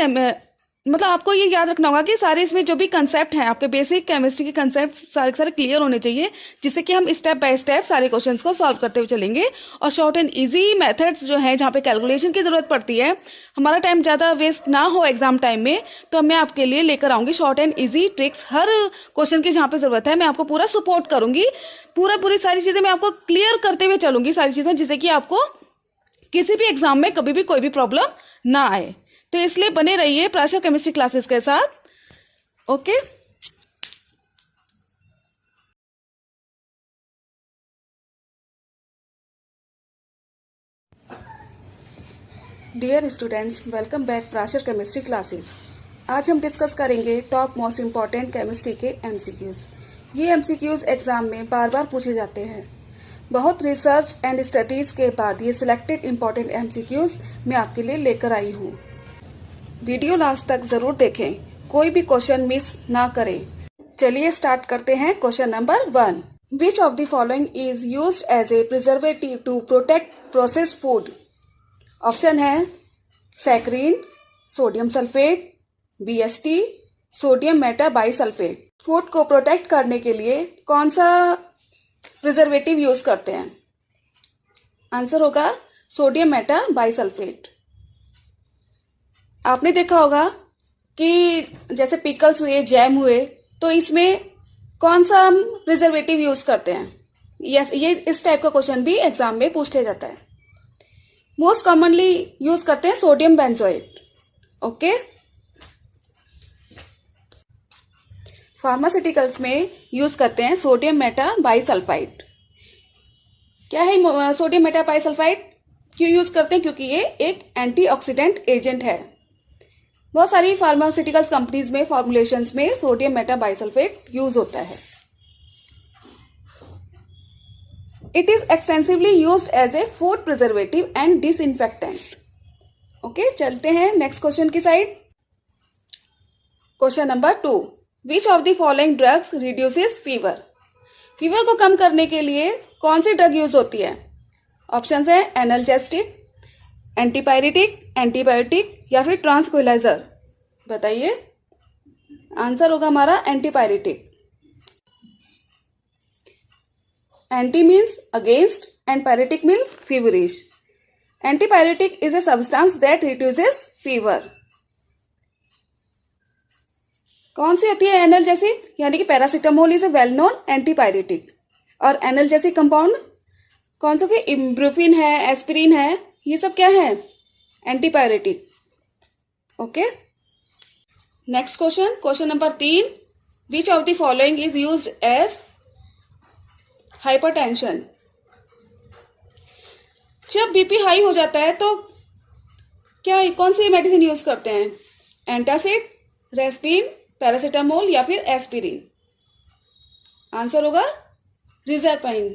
मतलब आपको ये याद रखना होगा कि सारे इसमें जो भी कंसेप्ट हैं, आपके बेसिक केमिस्ट्री के कंसेप्ट सारे के सारे क्लियर होने चाहिए, जिससे कि हम स्टेप बाय स्टेप सारे क्वेश्चंस को सॉल्व करते हुए चलेंगे। और शॉर्ट एंड इजी मेथड्स जो हैं, जहाँ पे कैलकुलेशन की जरूरत पड़ती है, हमारा टाइम ज़्यादा वेस्ट ना हो एग्जाम टाइम में, तो मैं आपके लिए लेकर आऊंगी short and easy tricks. Her question की जहाँ पे जरूरत है मैं आपको पूरा सपोर्ट करूंगी, पूरी सारी चीज़ें मैं आपको क्लियर करते हुए चलूंगी, सारी चीज़ें, जिससे कि आपको किसी भी एग्जाम में कभी भी कोई भी प्रॉब्लम ना आए। तो इसलिए बने रहिए प्राशर केमिस्ट्री क्लासेस के साथ। Okay, dear students, welcome back Prashar chemistry classes. आज हम डिस्कस करेंगे टॉप मोस्ट इम्पॉर्टेंट केमिस्ट्री के एमसीक्यूज। ये एमसीक्यूज एग्जाम में बार बार पूछे जाते हैं। बहुत रिसर्च एंड स्टडीज के बाद ये सिलेक्टेड इम्पॉर्टेंट एमसीक्यूज मैं आपके लिए लेकर आई हूँ। वीडियो लास्ट तक जरूर देखें, कोई भी क्वेश्चन मिस ना करें। चलिए स्टार्ट करते हैं। Question number 1, which of the following is used as a preservative to protect processed food? Option है saccharin, sodium sulphate, BHT, sodium meta bisulphate. Food को प्रोटेक्ट करने के लिए कौन सा प्रिजर्वेटिव यूज करते हैं? आंसर होगा सोडियम मेटा बाइसल्फेट। आपने देखा होगा कि जैसे पिकल्स हुए, जैम हुए, तो इसमें कौन सा हम प्रिजर्वेटिव यूज करते हैं? ये इस टाइप का क्वेश्चन भी एग्जाम में पूछ लिया जाता है। मोस्ट कॉमनली यूज करते हैं सोडियम बेंजोएट। ओके, फार्मास्यूटिकल्स में यूज करते हैं सोडियम मेटा बाइसल्फाइड। क्या है सोडियम मेटा बाइसल्फाइड? क्यों यूज करते हैं? क्योंकि ये एक एंटीऑक्सीडेंट एजेंट है। बहुत सारी फार्मास्यूटिकल्स कंपनीज में फॉर्मुलेशंस में सोडियम मेटा बाइसल्फेट यूज होता है। It is extensively used as a food preservative and disinfectant. Okay, चलते हैं नेक्स्ट क्वेश्चन की side. Question number 2, which of the following drugs reduces fever? Fever को कम करने के लिए कौन सी ड्रग यूज होती है? ऑप्शंस है एनाल्जेस्टिक, एंटीपायरेटिक, एंटीबायोटिक या फिर ट्रांसक्विलाइजर। बताइए। आंसर होगा हमारा antipyretic. Anti means against and pyretic means feverish. Antipyretic is a substance that reduces fever. कौन सी होती है एनाल्जेसिक? यानी कि paracetamol is a well known antipyretic. और एनाल्जेसिक कंपाउंड कौन सा? इब्रुफिन है, एस्पिरिन है, ये सब क्या है? Antipyretic. Okay, next question, question number 3, which of the following is used as hypertension? जब बीपी हाई हो जाता है तो कौन सी मेडिसिन यूज करते हैं? एंटासिड, रेस्पिन, पैरासिटामोल या फिर एस्पिरिन? आंसर होगा रिजरपाइन।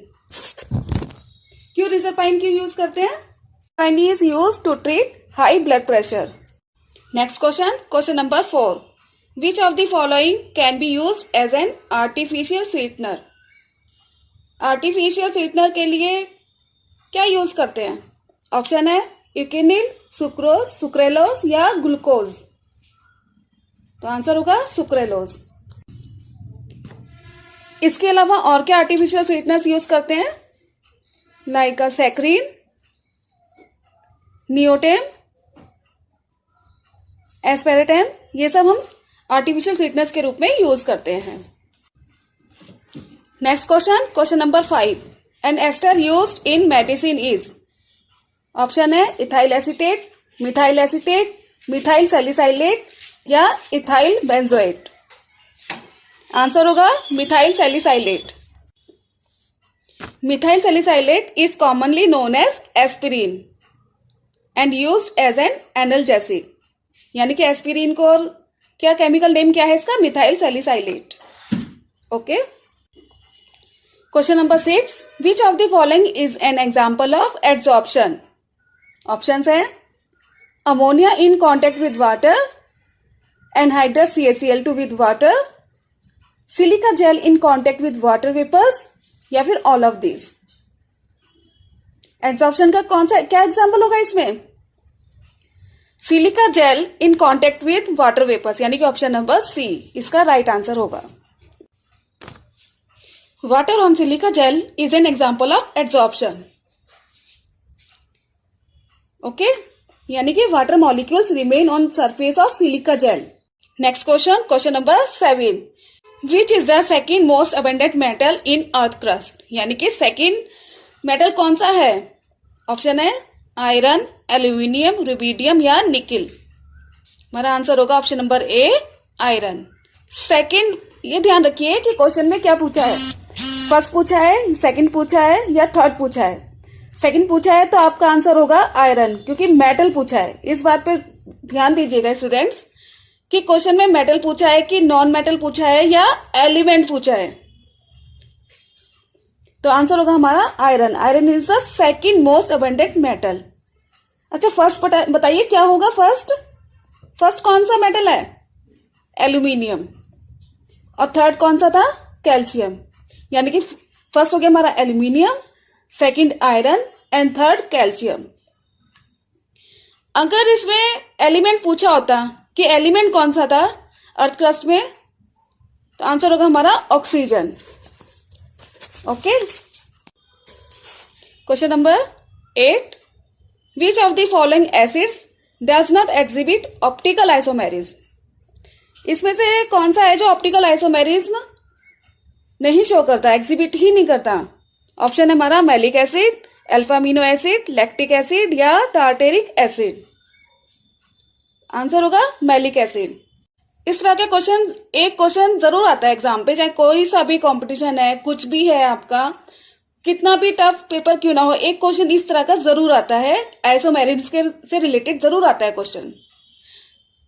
क्यों रिजरपाइन यूज करते हैं? Pine is use to treat high blood pressure. Next question, question number 4, which of the following can be use as an artificial sweetener? Artificial sweetener के लिए क्या use करते हैं? Option है इथेनिल, सुक्रोज, सुक्रेलोज या ग्लूकोज। तो आंसर होगा सुक्रेलोज। इसके अलावा और क्या आर्टिफिशियल स्वीटनर्स यूज करते हैं? लाइक सैकरीन, नियोटेम, एस्पेरेटेम, ये सब हम आर्टिफिशियल स्वीटनर्स के रूप में यूज करते हैं। Next question, question number 5, an ester used in medicine is? Option है ethyl acetate, methyl acetate, methyl salicylate या इथाइल बेंजोएट। आंसर होगा methyl salicylate. Methyl salicylate is commonly known as aspirin and used as an analgesic. यानी कि aspirin को और क्या chemical name क्या है इसका? Methyl salicylate. Okay, question number 6, which of the following is an example of adsorption? Options है ammonia in contact with water, anhydrous CaCl2 with water, silica gel in contact with water vapours या फिर all of this. Adsorption का क्या example होगा इसमें? Silica gel in contact with water vapours, यानी कि option number C इसका right answer होगा। Water on silica gel is an example of adsorption. Okay, यानी कि water molecules remain on surface of silica gel. Next question, question number 7, which is the second most abundant metal in earth crust, यानी कि second metal कौन सा है? Option है iron, aluminium, rubidium या nickel. हमारा आंसर होगा ऑप्शन नंबर ए, iron. Second, ये ध्यान रखिए कि क्वेश्चन में क्या पूछा है, फर्स्ट पूछा है, सेकंड पूछा है या थर्ड पूछा है। सेकंड पूछा है तो आपका आंसर होगा आयरन, क्योंकि मेटल पूछा है। इस बात पे ध्यान दीजिएगा स्टूडेंट्स कि क्वेश्चन में मेटल पूछा है कि नॉन मेटल पूछा है या एलिमेंट पूछा है। तो आंसर होगा हमारा iron. Iron is the second most abundant metal. अच्छा, फर्स्ट बताइए क्या होगा फर्स्ट कौन सा मेटल है? एल्यूमिनियम। और थर्ड कौन सा था? कैल्शियम। यानी कि फर्स्ट हो गया हमारा aluminium, second iron and third calcium. अगर इसमें एलिमेंट पूछा होता कि एलिमेंट कौन सा था अर्थ क्रस्ट में, तो आंसर होगा हमारा oxygen. Okay, question number 8, which of the following acids does not exhibit optical isomerism. इसमें से कौन सा है जो ऑप्टिकल आइसोमेरिज्म नहीं शो करता, एग्जिबिट ही नहीं करता? ऑप्शन है हमारा malic acid, alpha amino acid, lactic acid या टार्टेरिक एसिड। आंसर होगा मैलिक एसिड। इस तरह के क्वेश्चन, एक क्वेश्चन जरूर आता है एग्जाम पे, चाहे कोई सा भी कंपटीशन है, कुछ भी है आपका, कितना भी टफ पेपर क्यों ना हो, एक क्वेश्चन इस तरह का जरूर आता है, आइसोमेरिज्म से रिलेटेड जरूर आता है क्वेश्चन।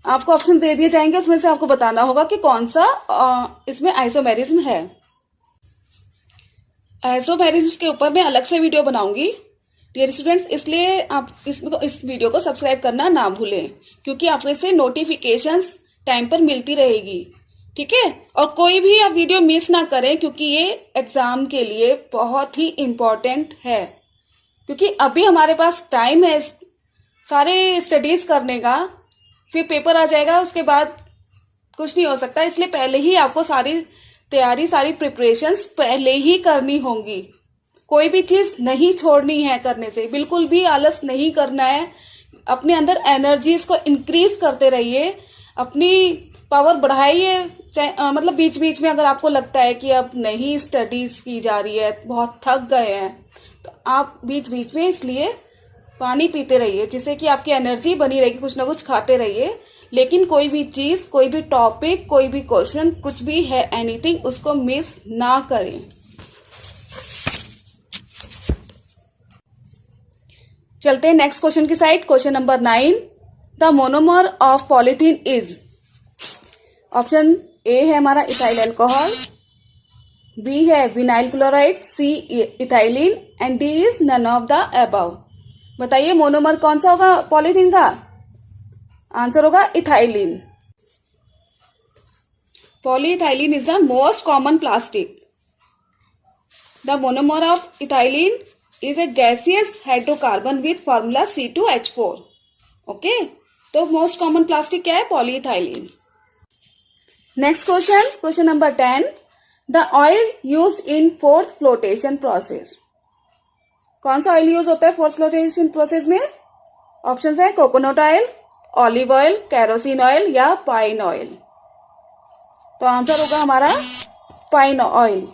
आपको ऑप्शन दे दिए जाएंगे, उसमें से आपको बताना होगा कि कौन सा इसमें आइसोमेरिज्म है। आइसोमेरिज्म के ऊपर मैं अलग से वीडियो बनाऊंगी डियर स्टूडेंट्स, इसलिए आप इस वीडियो को सब्सक्राइब करना ना भूलें, क्योंकि आपको इससे नोटिफिकेशंस टाइम पर मिलती रहेगी, ठीक है। और कोई भी आप वीडियो मिस ना करें, क्योंकि ये एग्जाम के लिए बहुत ही इम्पोर्टेंट है, क्योंकि अभी हमारे पास टाइम है सारे स्टडीज करने का, फिर पेपर आ जाएगा, उसके बाद कुछ नहीं हो सकता। इसलिए पहले ही आपको सारी तैयारी, सारी प्रिपरेशंस पहले ही करनी होंगी। कोई भी चीज नहीं छोड़नी है करने से, बिल्कुल भी आलस नहीं करना है। अपने अंदर एनर्जीज को इंक्रीज करते रहिए, अपनी पावर बढ़ाइए। मतलब बीच बीच में अगर आपको लगता है कि अब नहीं स्टडीज की जा रही है, बहुत थक गए हैं, तो आप बीच बीच में इसलिए पानी पीते रहिए, जिससे कि आपकी एनर्जी बनी रहेगी। कुछ ना कुछ खाते रहिए, लेकिन कोई भी चीज, कोई भी टॉपिक, कोई भी क्वेश्चन, कुछ भी है, एनीथिंग, उसको मिस ना करें। चलते हैं नेक्स्ट क्वेश्चन की side. Question number 9, the monomer of polythene is. Option A है हमारा इथाइल अल्कोहल, बी है vinyl chloride, C ethylene and D is none of the above. बताइए मोनोमर कौन सा होगा पॉलीथीन का? आंसर होगा ethylene. Polyethylene is the most common plastic. The monomer of ethylene is a gaseous hydrocarbon with formula C2H4. Okay, तो most common plastic क्या है? Polyethylene. Next question, question number 10, the oil used in fourth flotation process. कौन सा oil use होता है fourth flotation process में? Options है coconut oil, olive oil, kerosene oil या पाइन ऑयल। तो आंसर होगा हमारा pine oil.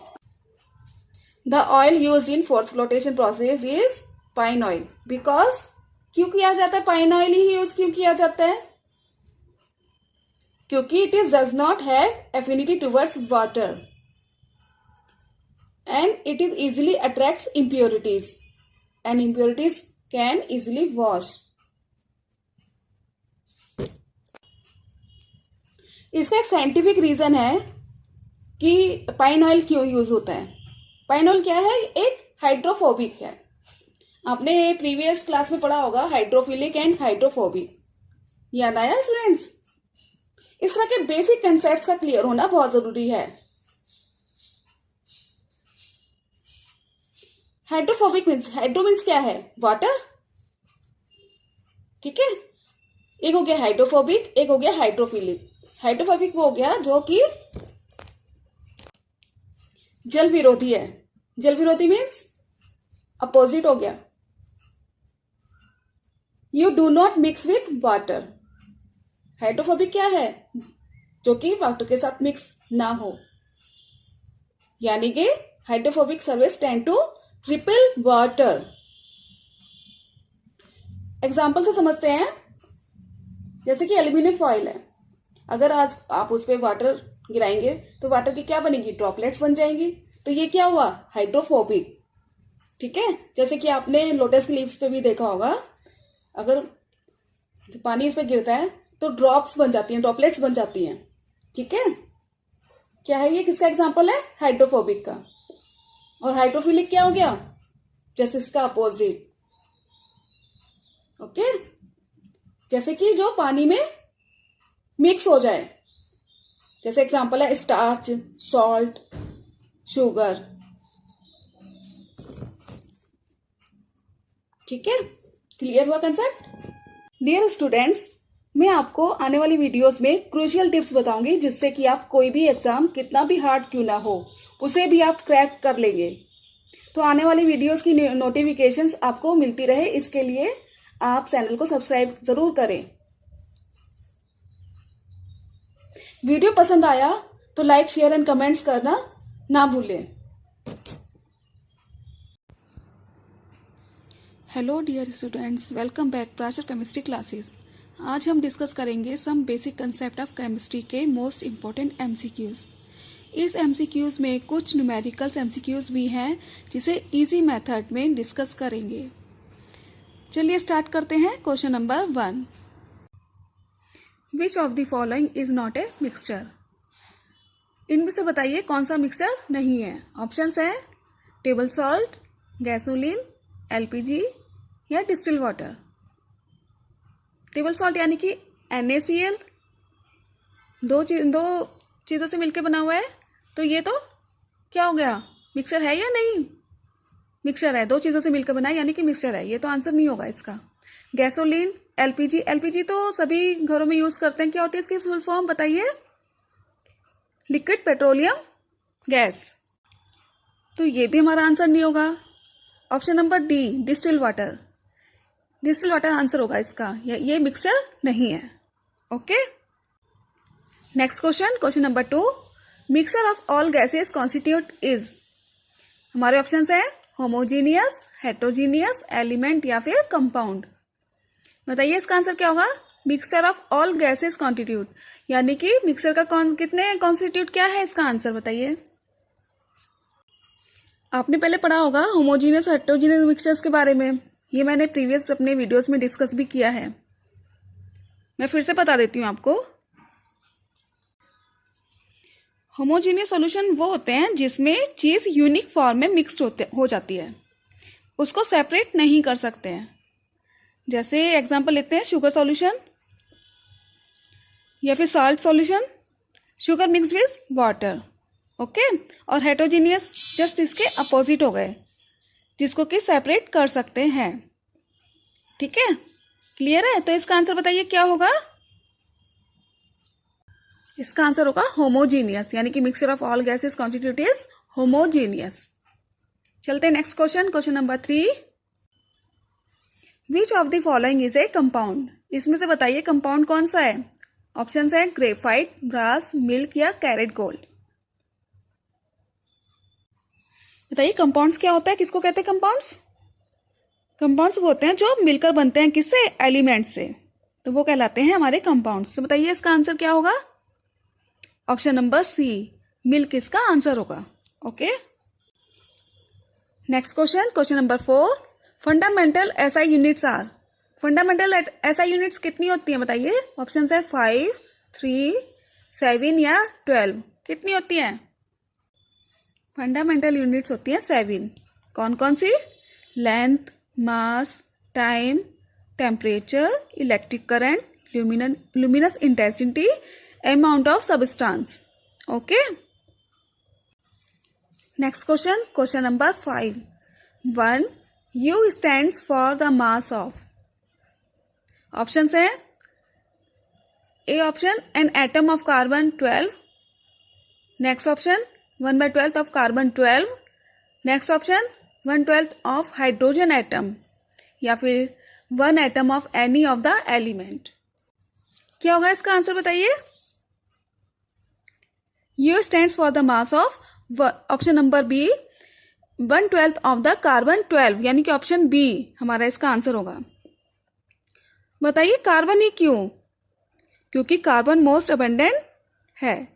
The oil used in fourth flotation process is pine oil. Because क्यों किया जाता है पाइन ऑयल ही यूज क्यों किया जाता है? क्योंकि it is does not have affinity towards water and it is easily attracts impurities and impurities can easily wash. इसका एक साइंटिफिक रीजन है कि पाइन ऑयल क्यों यूज होता है। पाइन ऑयल क्या है? एक हाइड्रोफोबिक है। आपने प्रीवियस क्लास में पढ़ा होगा हाइड्रोफिलिक एंड हाइड्रोफोबिक। याद आया स्टूडेंट्स? इस तरह के बेसिक कंसेप्ट्स का क्लियर होना बहुत जरूरी है। हाइड्रोफोबिक मीन्स, हाइड्रो मीन्स क्या है? वाटर, ठीक है। एक हो गया हाइड्रोफोबिक, एक हो गया हाइड्रोफिलिक। हाइड्रोफोबिक वो हो गया जो कि जल विरोधी है। जल विरोधी मीन्स अपोजिट हो गया। You do not mix with water. Hydrophobic क्या है? जो कि वाटर के साथ मिक्स ना हो, यानी कि hydrophobic surface tend to repel water. Example से समझते हैं, जैसे कि एल्यूमिनियम फॉइल है, अगर आज आप उस पर वाटर गिराएंगे तो वाटर की क्या बनेगी? ड्रॉपलेट्स बन जाएंगी। तो ये क्या हुआ? हाइड्रोफोबिक। ठीक है, जैसे कि आपने लोटस की लीव्स पे भी देखा होगा, अगर पानी इस पे गिरता है तो ड्रॉप्स बन जाती हैं, ड्रॉपलेट्स बन जाती हैं। ठीक है, क्या है ये? किसका एग्जाम्पल है? हाइड्रोफोबिक का। और हाइड्रोफिलिक क्या हो गया? जैसे इसका अपोजिट। ओके, जैसे कि जो पानी में मिक्स हो जाए, जैसे एग्जाम्पल है स्टार्च, सॉल्ट, शुगर। ठीक है, क्लियर हुआ कंसेप्ट? डियर स्टूडेंट्स, मैं आपको आने वाली वीडियोस में क्रूशियल टिप्स बताऊंगी, जिससे कि आप कोई भी एग्जाम कितना भी हार्ड क्यों ना हो उसे भी आप क्रैक कर लेंगे। तो आने वाली वीडियोस की नोटिफिकेशंस आपको मिलती रहे, इसके लिए आप चैनल को सब्सक्राइब जरूर करें। वीडियो पसंद आया तो लाइक, शेयर एंड कमेंट्स करना ना भूलें। Hello dear students, welcome back प्राचर केमिस्ट्री क्लासेस। आज हम डिस्कस करेंगे some basic concept of chemistry के मोस्ट इम्पोर्टेंट एमसीक्यूज। इस एमसीक्यूज में कुछ न्यूमेरिकल्स एमसीक्यूज भी हैं जिसे इजी मेथड में डिस्कस करेंगे। चलिए स्टार्ट करते हैं। Question number 1, which of the following is not a mixture? इनमें से बताइए कौन सा मिक्सचर नहीं है। ऑप्शंस है टेबल सॉल्ट, गैसोलीन, एलपीजी या डिस्टिल वाटर। टेबल सॉल्ट यानी कि NaCl, दो चीजों से मिलकर बना हुआ है, तो ये तो क्या हो गया? मिक्सचर है या नहीं? मिक्सचर है, दो चीजों से मिलकर बना है यानी कि मिक्सचर है, ये तो आंसर नहीं होगा इसका। गैसोलीन, एलपीजी तो सभी घरों में यूज करते हैं। क्या होती है इसकी फुल फॉर्म बताइए? Liquid petroleum gas. तो ये भी हमारा आंसर नहीं होगा। Option number D, distil water. Distil water answer होगा इसका, ये मिक्सचर नहीं है। Okay, next question, question number 2, mixture of all gases constitute is. हमारे ऑप्शन है होमोजीनियस, हेट्रोजीनियस, एलिमेंट या फिर कंपाउंड। बताइए इसका आंसर क्या होगा? Mixture of all gases constitute, यानी कि मिक्सचर का कितने कॉन्स्टिट्यूट क्या है, इसका आंसर बताइए। आपने पहले पढ़ा होगा होमोजीनियस और हेट्रोजीनियस मिक्सचर्स के बारे में, ये मैंने प्रीवियस अपने वीडियोस में डिस्कस भी किया है। मैं फिर से बता देती हूँ आपको। होमोजीनियस सॉल्यूशन वो होते हैं जिसमें चीज यूनिक फॉर्म में मिक्स्ड हो जाती है, उसको सेपरेट नहीं कर सकते हैं। जैसे एग्जांपल लेते हैं शुगर सॉल्यूशन या फिर salt solution, sugar mix with water. Okay, और हेट्रोजीनियस जस्ट इसके अपोजिट हो गए, जिसको कि सेपरेट कर सकते हैं। ठीक है, क्लियर है? तो इसका आंसर बताइए क्या होगा? इसका आंसर होगा होमोजीनियस, यानी कि mixture of all gases constitute is homogeneous. चलते हैं next question, question number 3, which of the following is a compound? इसमें से बताइए कंपाउंड कौन सा है। ऑप्शन है ग्रेफाइट, ब्रास, मिल्क या कैरेट गोल्ड। बताइए कंपाउंड्स क्या होता है, किसको कहते हैं कंपाउंड्स? कंपाउंड्स वो होते हैं जो मिलकर बनते हैं, किससे? एलिमेंट से, तो वो कहलाते हैं हमारे कंपाउंड्स। तो बताइए इसका आंसर क्या होगा? ऑप्शन नंबर सी, मिल्क इसका आंसर होगा। Okay, next question, question number 4, fundamental SI units are. Fundamental SI units कितनी होती हैं बताइए। ऑप्शन है 5, 3, 7 या 12। कितनी होती हैं? फंडामेंटल यूनिट्स होती हैं 7। कौन कौन सी? Length, mass, time, temperature, electric current, luminous intensity, amount of substance. Okay, next question, question number 5. 1, U stands for the mass of. Options है A option, an atom of carbon 12. Next option, 1/12 of carbon 12. Next option, 1/12 of hydrogen atom. या फिर 1 atom of any of the element. क्या होगा इसका answer बताइए? U stands for the mass of option number B 1/12 of the carbon 12, यानी कि option B हमारा इसका आंसर होगा. बताइए कार्बन ही क्यों? क्योंकि कार्बन मोस्ट अबंडेंट है.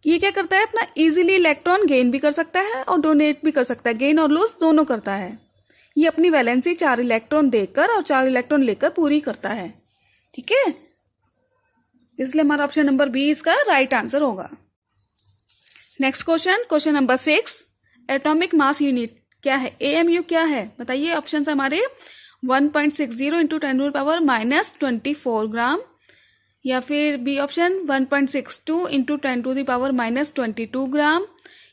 ये क्या करता है? अपना इजीली इलेक्ट्रॉन गेन भी कर सकता है और डोनेट भी कर सकता है. गेन और लूज दोनों करता है. ये अपनी वैलेंसी 4 इलेक्ट्रॉन देकर और 4 इलेक्ट्रॉन लेकर पूरी करता है. ठीक है, इसलिए हमारा ऑप्शन नंबर बी इसका राइट आंसर होगा. Next question number 6. Atomic mass unit क्या है? एएमयू क्या है? बताइए. ऑप्शन है हमारे 1.60 इंटू 10⁻⁻24 ग्राम, या फिर बी ऑप्शन 1.62 इंटू 10⁻⁻22 ग्राम,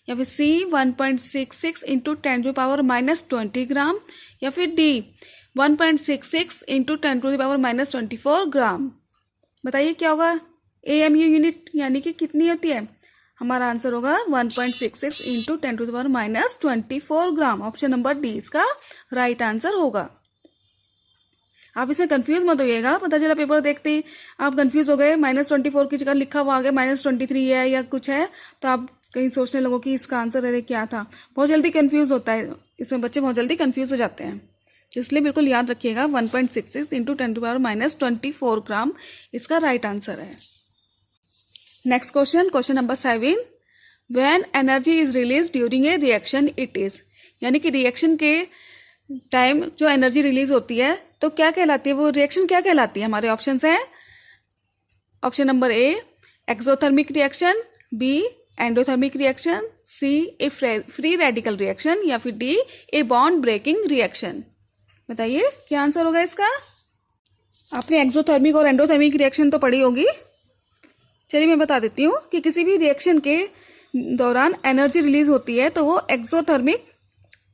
या फिर सी 1.66 इंटू 10⁻⁻20 ग्राम, या फिर डी 1.66 इंटू 10⁻⁻24 ग्राम. बताइए क्या होगा? एएमयू यूनिट यानी कि कितनी होती है? हमारा आंसर होगा 1.66 इंटू 10⁻⁻24 ग्राम. ऑप्शन नंबर डी इसका राइट आंसर होगा. आप इसमें कंफ्यूज मत होइएगा. पता चला पेपर देखते ही आप कंफ्यूज हो गए, -24 की जगह लिखा हुआ आगे -23 है या कुछ है, तो आप कहीं सोचने लगो कि इसका आंसर अरे क्या था. बहुत जल्दी कंफ्यूज होता है इसमें, बच्चे बहुत जल्दी कंफ्यूज हो जाते हैं. इसलिए बिल्कुल याद रखिएगा 1.66 इंटू 10⁻⁻24 ग्राम इसका राइट आंसर है. Next question number 7. When energy is release during a reaction it is, यानी कि रिएक्शन के टाइम जो एनर्जी रिलीज होती है तो क्या कहलाती है? वो रिएक्शन क्या कहलाती है? हमारे ऑप्शंस हैं. Option number A exothermic reaction, B endothermic reaction, C a free radical reaction, या फिर D a bond breaking reaction. बताइए क्या आंसर होगा इसका? आपने एक्सोथर्मिक और एंडोथर्मिक रिएक्शन तो पढ़ी होगी. चलिए मैं बता देती हूँ कि किसी भी रिएक्शन के दौरान एनर्जी रिलीज होती है तो वो एक्सोथर्मिक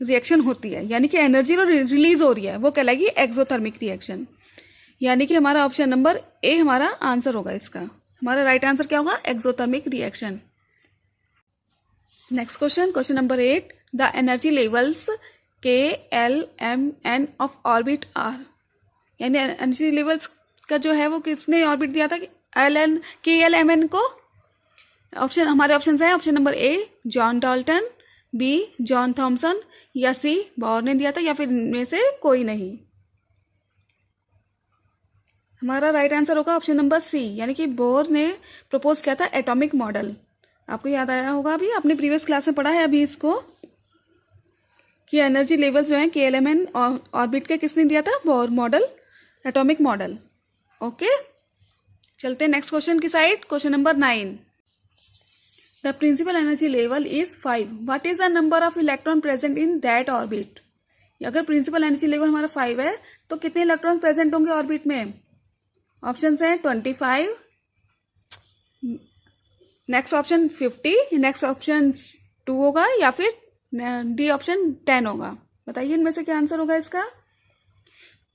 रिएक्शन होती है, यानी कि एनर्जी रिलीज हो रही है, वो कहलाएगी एक्सोथर्मिक रिएक्शन. यानी कि हमारा ऑप्शन नंबर ए हमारा आंसर होगा इसका. हमारा राइट आंसर क्या होगा? Exothermic reaction. Next question number 8. The energy levels K L M N of orbit are, यानी एनर्जी लेवल्स का जो है वो किसने ऑर्बिट दिया था? के एल एम एन को. ऑप्शन हमारे ऑप्शन है. Option number A John Dalton, B John Thomson, या सी बोर ने दिया था, या फिर इनमें से कोई नहीं. हमारा राइट आंसर होगा ऑप्शन नंबर सी, यानी कि बोर ने प्रपोज किया था एटॉमिक मॉडल. आपको याद आया होगा, अभी आपने प्रीवियस क्लास में पढ़ा है अभी इसको, कि एनर्जी लेवल्स जो है के एल एम एन ऑर्बिट के किसने दिया था? Bohr model, atomic model. Okay, चलते हैं नेक्स्ट क्वेश्चन की side. Question number 9. The principal energy level is 5. What is the number of electron present in that orbit? अगर प्रिंसिपल एनर्जी लेवल हमारा 5 है तो कितने इलेक्ट्रॉन प्रेजेंट होंगे ऑर्बिट में? ऑप्शन है 25, नेक्स्ट ऑप्शन 50, नेक्स्ट ऑप्शन 2 होगा, या फिर डी ऑप्शन 10 होगा. बताइए इनमें से क्या आंसर होगा इसका?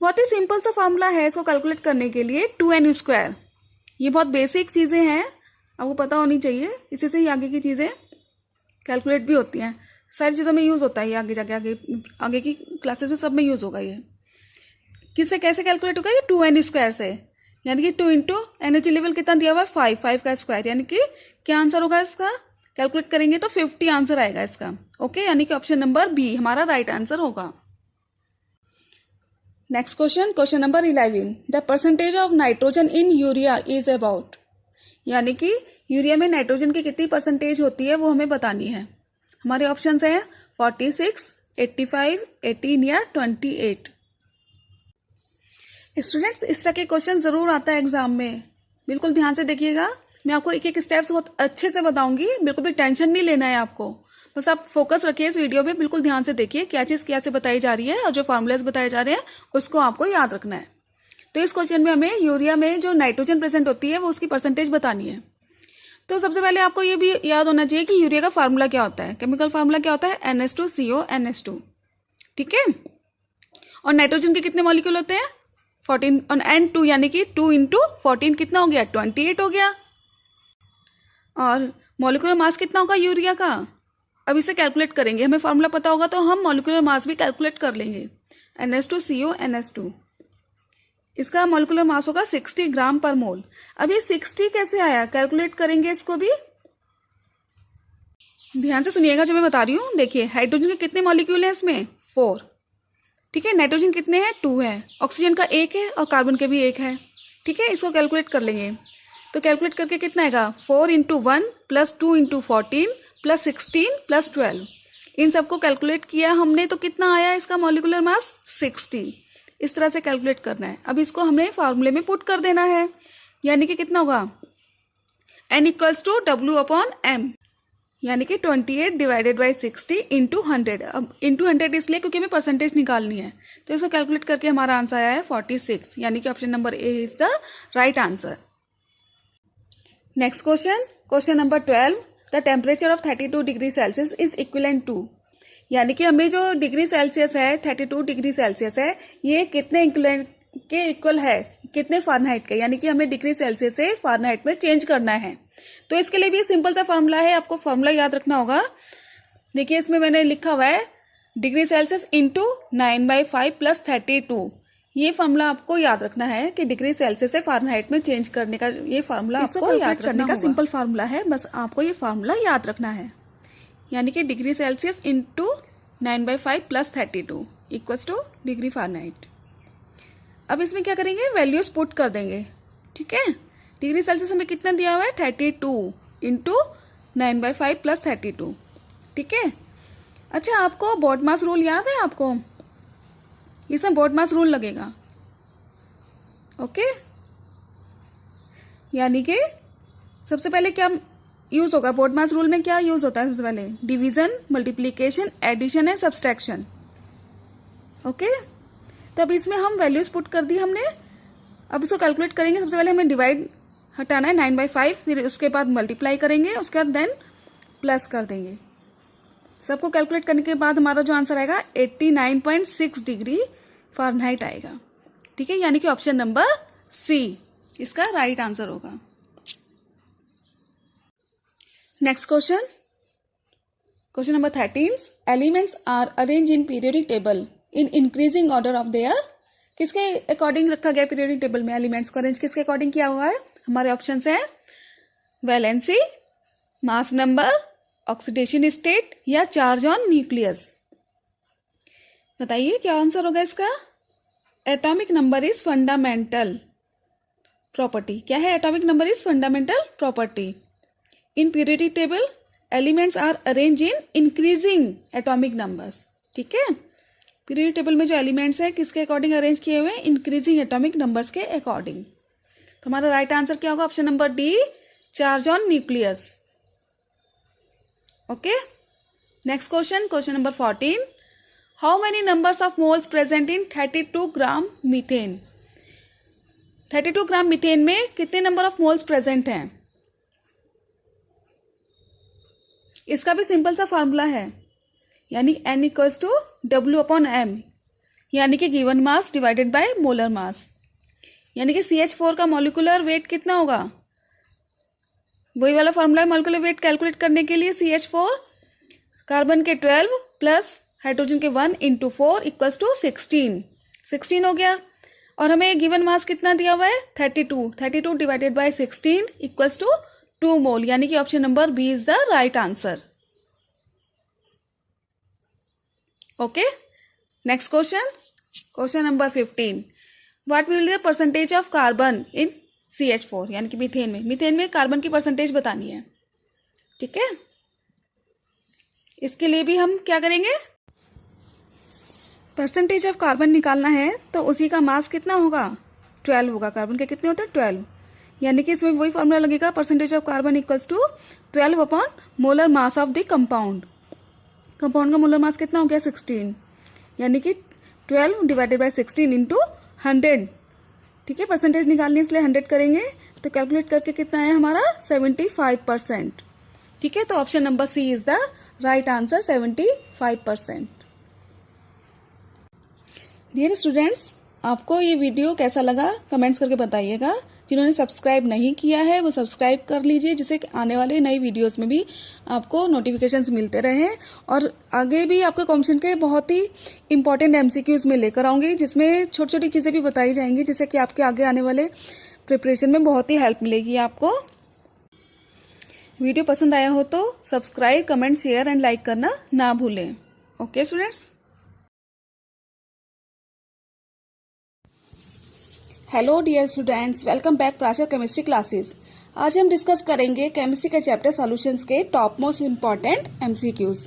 बहुत ही सिंपल सा फॉर्मूला है इसको कैलकुलेट करने के लिए, 2n². ये बहुत बेसिक चीजें हैं, आपको पता होनी चाहिए. इसी से ही आगे की चीजें कैलकुलेट भी होती हैं. सारी चीजों में यूज होता है ये, आगे जाके आगे की क्लासेस में सब में यूज होगा. ये किससे कैसे कैलकुलेट होगा? ये 2n² से, यानी कि 2 इंटू एनर्जी लेवल कितना दिया हुआ है? 5 का स्क्वायर, यानी कि क्या आंसर होगा इसका? कैलकुलेट करेंगे तो 50 आंसर आएगा इसका. ओके, यानी कि ऑप्शन नंबर बी हमारा राइट आंसर होगा. Next question number 11. The percentage of nitrogen in urea is about, यानी कि यूरिया में नाइट्रोजन की कितनी परसेंटेज होती है वो हमें बतानी है. हमारे ऑप्शंस हैं 46, 85, 18 या 28. स्टूडेंट्स, इस तरह के क्वेश्चन जरूर आता है एग्जाम में, बिल्कुल ध्यान से देखिएगा. मैं आपको एक एक स्टेप्स बहुत अच्छे से बताऊंगी, बिल्कुल भी टेंशन नहीं लेना है आपको. बस आप फोकस रखिए इस वीडियो में, बिल्कुल ध्यान से देखिए क्या चीज क्या से बताई जा रही है, और जो फॉर्मूलाज बताए जा रहे हैं उसको आपको याद रखना है. तो इस क्वेश्चन में हमें यूरिया में जो नाइट्रोजन प्रेजेंट होती है वो उसकी परसेंटेज बतानी है. तो सबसे पहले आपको ये भी याद होना चाहिए कि यूरिया का फार्मूला क्या होता है. केमिकल फार्मूला क्या होता है? NH2CO NH2. ठीक है. और नाइट्रोजन के कितने मॉलिक्यूल होते हैं? 14 और एंड 2 यानी कि 2 इंटू 14 कितना हो गया 28 हो गया। और मॉलिक्यूलर मास कितना होगा यूरिया का, अब इसे कैलकुलेट करेंगे, हमें फॉर्मूला पता होगा तो हम मॉलिक्यूलर मास भी कैलकुलेट कर लेंगे। NH2CO NH2 इसका मॉलिक्यूलर मास होगा 60 ग्राम पर मोल। अब ये 60 कैसे आया, कैलकुलेट करेंगे इसको भी। ध्यान से सुनिएगा जो मैं बता रही हूँ। देखिए हाइड्रोजन के कितने मॉलिक्यूल हैं इसमें 4, ठीक है। नाइट्रोजन कितने हैं 2 है, ऑक्सीजन का 1 है और कार्बन के भी 1 है, ठीक है। इसको कैलकुलेट कर लेंगे तो कैलकुलेट करके कितना आएगा 4 into 1 plus 2 into 14 plus 16 plus 12, इन सबको कैलकुलेट किया हमने तो कितना आया इसका मॉलिक्यूलर मास 60। इस तरह से कैलकुलेट करना है। अब इसको हमें फार्मूले में पुट कर देना है, यानी कि कितना होगा N इक्वल्स टू W/M, यानी कि 28 डिवाइडेड बाई 60 इंटू 100। अब इंटू 100 इसलिए क्योंकि हमें परसेंटेज निकालनी है, तो इसको कैलकुलेट करके हमारा आंसर आया है 46, यानी कि option number A is the right answer. Next question, question number 12, the temperature of 32 degree Celsius is equivalent to, यानी कि हमें जो डिग्री सेल्सियस है 32 डिग्री सेल्सियस है, ये कितने के इक्वल है, कितने फारेनहाइट के, यानी कि हमें डिग्री सेल्सियस से फारेनहाइट में चेंज करना है। तो इसके लिए भी सिंपल सा फॉर्मूला है, आपको फॉर्मूला याद रखना होगा। देखिए इसमें मैंने लिखा हुआ है डिग्री सेल्सियस इंटू 9/5 प्लस 32, ये फॉर्मूला आपको याद रखना है कि डिग्री सेल्सियस से फारेनहाइट में चेंज करने का ये फॉर्मूला आपको याद रखने का सिंपल फॉर्मूला है, बस आपको ये फॉर्मूला याद रखना है। यानी कि degree Celsius into 9/5 plus 32 equals two degree Fahrenheit. अब इसमें क्या करेंगे, वैल्यूज पुट कर देंगे, ठीक है। डिग्री सेल्सियस हमें कितना दिया हुआ है 32 इंटू 9/5 प्लस 32, ठीक है। अच्छा आपको बॉड मास रूल याद है आपको, इसमें बॉड मास रूल लगेगा, ओके। यानी कि सबसे पहले क्या यूज होगा, बॉड मास रूल में क्या यूज होता है, सबसे पहले डिवीजन, मल्टीप्लीकेशन, एडिशन है, सब्सट्रैक्शन, ओके। तो अब इसमें हम वैल्यूज पुट कर दी हमने, अब इसको कैलकुलेट करेंगे। सबसे पहले हमें डिवाइड हटाना है 9/5, फिर उसके बाद मल्टीप्लाई करेंगे, उसके बाद देन प्लस कर देंगे। सबको कैलकुलेट करने के बाद हमारा जो आंसर आएगा 89.6 डिग्री फारेनहाइट आएगा, ठीक है। यानी कि ऑप्शन नंबर सी इसका राइट आंसर होगा। Next question, question number 13, elements are arrange in periodic table in increasing order of their, किसके अकॉर्डिंग रखा गया पीरियोडिक टेबल में एलिमेंट्स को अरेंज किसके अकॉर्डिंग किया हुआ है। हमारे ऑप्शंस हैं valency, mass number, oxidation state या चार्ज ऑन न्यूक्लियस। बताइए क्या आंसर होगा इसका। Atomic number is fundamental property, क्या है atomic number is fundamental property. In periodic table elements are arrange in increasing atomic numbers, ठीक है। पीरियोडिक टेबल में जो एलिमेंट्स हैं किसके अकॉर्डिंग अरेंज किए हुए हैं, इंक्रीजिंग एटॉमिक नंबर्स के अकॉर्डिंग। तो हमारा राइट आंसर क्या होगा, option number D, charge on nucleus, okay. Next question, question number 14, how many numbers of moles present in 32 gram methane. 32 gram methane में कितने नंबर ऑफ मोल्स प्रेजेंट हैं, इसका भी सिंपल सा फॉर्मूला है, यानी N इक्वल्स टू W/M, यानी कि given mass divided by molar mass. यानी कि CH4 का मॉलिक्यूलर वेट कितना होगा, वही वाला फॉर्मूला है मॉलिक्यूलर वेट कैलकुलेट करने के लिए। CH4 कार्बन के 12 प्लस हाइड्रोजन के 1 इंटू 4 इक्वल्स टू 16 हो गया। और हमें गिवन मास कितना दिया हुआ है 32 divided by 16 equals to 2 mole, यानी कि option number B is the right answer, okay. Next question, question number 15, what will be the percentage of carbon in CH4, यानी कि मीथेन में कार्बन की परसेंटेज बतानी है, ठीक है। इसके लिए भी हम क्या करेंगे, परसेंटेज ऑफ कार्बन निकालना है, तो उसी का मास कितना होगा 12 होगा। कार्बन के कितने होते हैं 12, यानी कि इसमें वही फॉर्मूला लगेगा, percentage of carbon equals to 12 upon molar mass of the compound. Compound का मोलर मास कितना हो गया 16, यानी कि 12 डिवाइडेड बाय 16 इंटू 100, ठीक है। परसेंटेज निकालनी इसलिए 100 करेंगे, तो कैलकुलेट करके कितना है हमारा 75%, ठीक है। तो option number C is the right answer 75%। Dear students, आपको ये वीडियो कैसा लगा कमेंट्स करके बताइएगा। जिन्होंने सब्सक्राइब नहीं किया है वो सब्सक्राइब कर लीजिए, जिससे आने वाले नई वीडियोस में भी आपको नोटिफिकेशंस मिलते रहें। और आगे भी आपके कॉम्पिटिशन के बहुत ही इंपॉर्टेंट एमसीक्यूज में लेकर आऊंगी, जिसमें छोटी छोटी चीज़ें भी बताई जाएंगी, जिससे कि आपके आगे आने वाले प्रिपरेशन में बहुत ही हेल्प मिलेगी आपको। वीडियो पसंद आया हो तो subscribe, comment, share and like करना ना भूलें। Okay students, hello dear students, welcome back प्राचर केमिस्ट्री क्लासेस। आज हम डिस्कस करेंगे केमिस्ट्री के चैप्टर सॉल्यूशंस के टॉप मोस्ट इम्पॉर्टेंट एमसीक्यूज।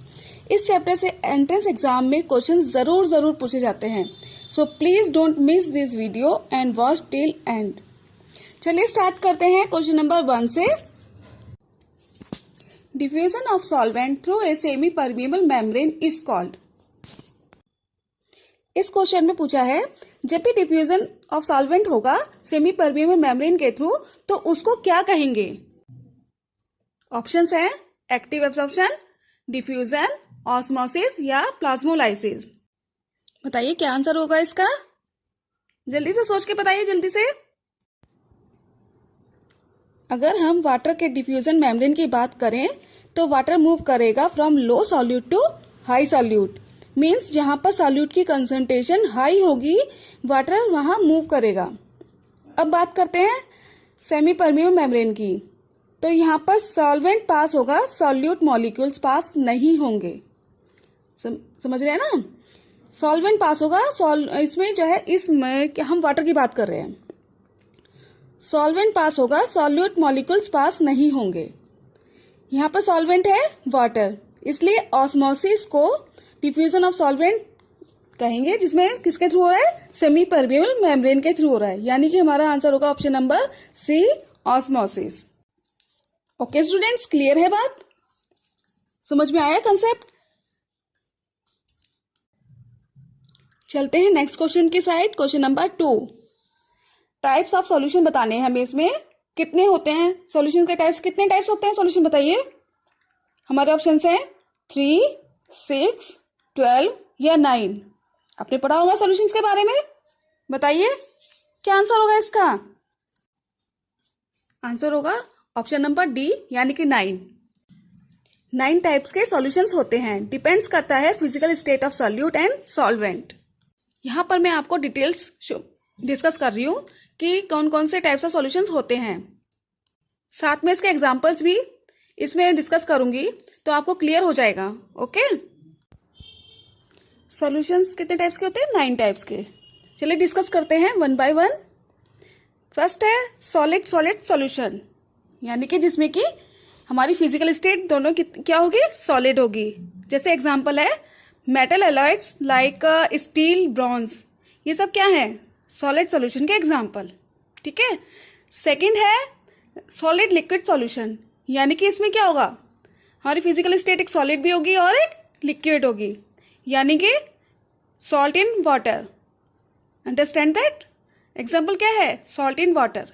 इस चैप्टर से एंट्रेंस एग्जाम में क्वेश्चन जरूर पूछे जाते हैं, so please don't miss this video and watch till end. चलिए स्टार्ट करते हैं क्वेश्चन नंबर 1 से। Diffusion of solvent through a semi permeable membrane is called. इस क्वेश्चन में पूछा है जब भी डिफ्यूजन ऑफ सॉल्वेंट होगा सेमी परमिएबल मेम्ब्रेन के थ्रू तो उसको क्या कहेंगे। ऑप्शंस हैं एक्टिव एब्जॉर्प्शन, डिफ्यूजन, ऑस्मोसिस या प्लाज्मोलाइसिस। बताइए क्या आंसर होगा इसका, जल्दी से सोच के बताइए जल्दी से। अगर हम वाटर के डिफ्यूजन मेम्ब्रेन की बात करें तो वाटर मूव करेगा from low solute to high solute, means जहां पर सॉल्यूट की कंसंट्रेशन हाई होगी वाटर वहां मूव करेगा। अब बात करते हैं सेमी परमिएबल मेम्ब्रेन की, तो यहाँ पर सॉल्वेंट पास होगा, सॉल्यूट मॉलिक्यूल्स पास नहीं होंगे। समझ रहे हैं ना, सॉल्वेंट पास होगा, इसमें जो है इसमें हम वाटर की बात कर रहे हैं, सॉल्वेंट पास होगा, सॉल्यूट मॉलिक्यूल्स पास नहीं होंगे। यहाँ पर सॉल्वेंट है वाटर, इसलिए ऑस्मोसिस को डिफ्यूजन ऑफ सॉल्वेंट कहेंगे, जिसमें किसके थ्रू हो रहा है, सेमी परमिएबल मेम्ब्रेन के थ्रू हो रहा है, यानी कि हमारा आंसर होगा option number C, osmosis. Okay students, clear है बात, समझ में आया कंसेप्ट। चलते हैं नेक्स्ट क्वेश्चन की side. Question number 2, types of solution बताने हैं हमें। इसमें कितने होते हैं सॉल्यूशन के टाइप्स, कितने टाइप्स होते हैं सॉल्यूशन बताइए। हमारे ऑप्शन हैं 3, 6, 12 या 9। आपने पढ़ा होगा सॉल्यूशंस के बारे में, बताइए क्या आंसर होगा इसका। आंसर होगा ऑप्शन नंबर डी, यानी कि 9। 9 टाइप्स के सॉल्यूशंस होते हैं, डिपेंड्स करता है physical state of solute and solvent. यहाँ पर मैं आपको डिटेल्स डिस्कस कर रही हूँ कि कौन कौन से टाइप्स ऑफ सॉल्यूशंस होते हैं, साथ में इसके एग्जांपल्स भी इसमें डिस्कस करूंगी, तो आपको क्लियर हो जाएगा। ओके, सॉल्यूशंस कितने टाइप्स के होते हैं, 9 टाइप्स के। चलिए डिस्कस करते हैं 1 बाय 1। फर्स्ट है सॉलिड सॉलिड सॉल्यूशन, यानी कि जिसमें कि हमारी फिजिकल स्टेट दोनों क्या होगी, सॉलिड होगी। जैसे एग्जांपल है मेटल एलॉयड्स लाइक स्टील, ब्रॉन्ज, ये सब क्या है, सॉलिड सॉल्यूशन के एग्जांपल। ठीक है। सेकंड है सॉलिड लिक्विड सॉल्यूशन, यानी कि इसमें क्या होगा, हमारी फिजिकल स्टेट एक सॉलिड भी होगी और एक लिक्विड होगी, यानी कि salt in water. Understand that, example क्या है, सॉल्ट इन वाटर,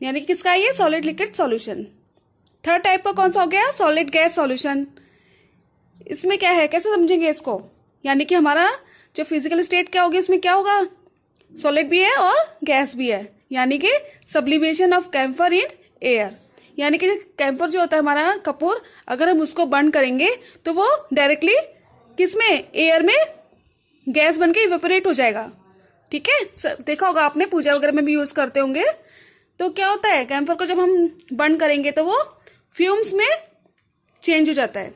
यानी कि किसका ये solid liquid solution. Third type का कौन सा हो गया, सॉलिड गैस सॉल्यूशन। इसमें क्या है, कैसे समझेंगे इसको, यानी कि हमारा जो फिजिकल स्टेट क्या होगी, उसमें क्या होगा, सॉलिड भी है और गैस भी है, यानी कि sublimation of camphor in air, यानी कि कैम्फर जो होता है हमारा कपूर, अगर हम उसको बर्न करेंगे तो वो डायरेक्टली किसमें, एयर में गैस बन के इवेपोरेट हो जाएगा। ठीक है, देखा होगा आपने, पूजा वगैरह में भी यूज करते होंगे। तो क्या होता है, कैम्फर को जब हम बर्न करेंगे तो वो फ्यूम्स में चेंज हो जाता है।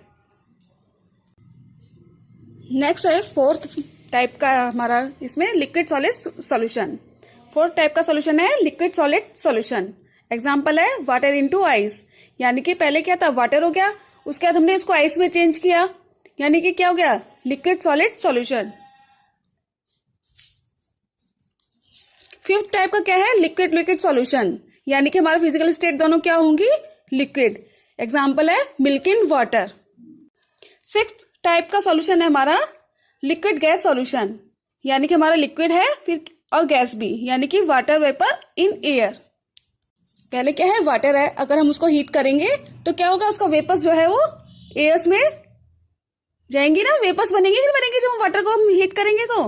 नेक्स्ट है फोर्थ टाइप का हमारा, इसमें liquid solid solution. Fourth type का सॉल्यूशन है लिक्विड सॉलिड सॉल्यूशन। एग्जाम्पल है वाटर इनटू आइस, यानी कि पहले क्या था, वाटर हो गया, उसके बाद हमने इसको आइस में चेंज किया, यानी कि क्या हो गया, liquid solid solution. Fifth type का क्या है, लिक्विड लिक्विड सॉल्यूशन, यानी कि हमारा फिजिकल स्टेट दोनों क्या होंगी, लिक्विड। एग्जाम्पल है milk in water. Sixth type का सॉल्यूशन है हमारा लिक्विड गैस सॉल्यूशन, यानी कि हमारा लिक्विड है फिर और गैस भी, यानी कि वाटर वेपर इन एयर। पहले क्या है, वाटर है, अगर हम उसको हीट करेंगे तो क्या होगा, उसका वेपर्स जो है वो एयर्स में जाएंगी ना, वेपर्स बनेंगे, फिर बनेंगे जब हम वाटर को हम हीट करेंगे तो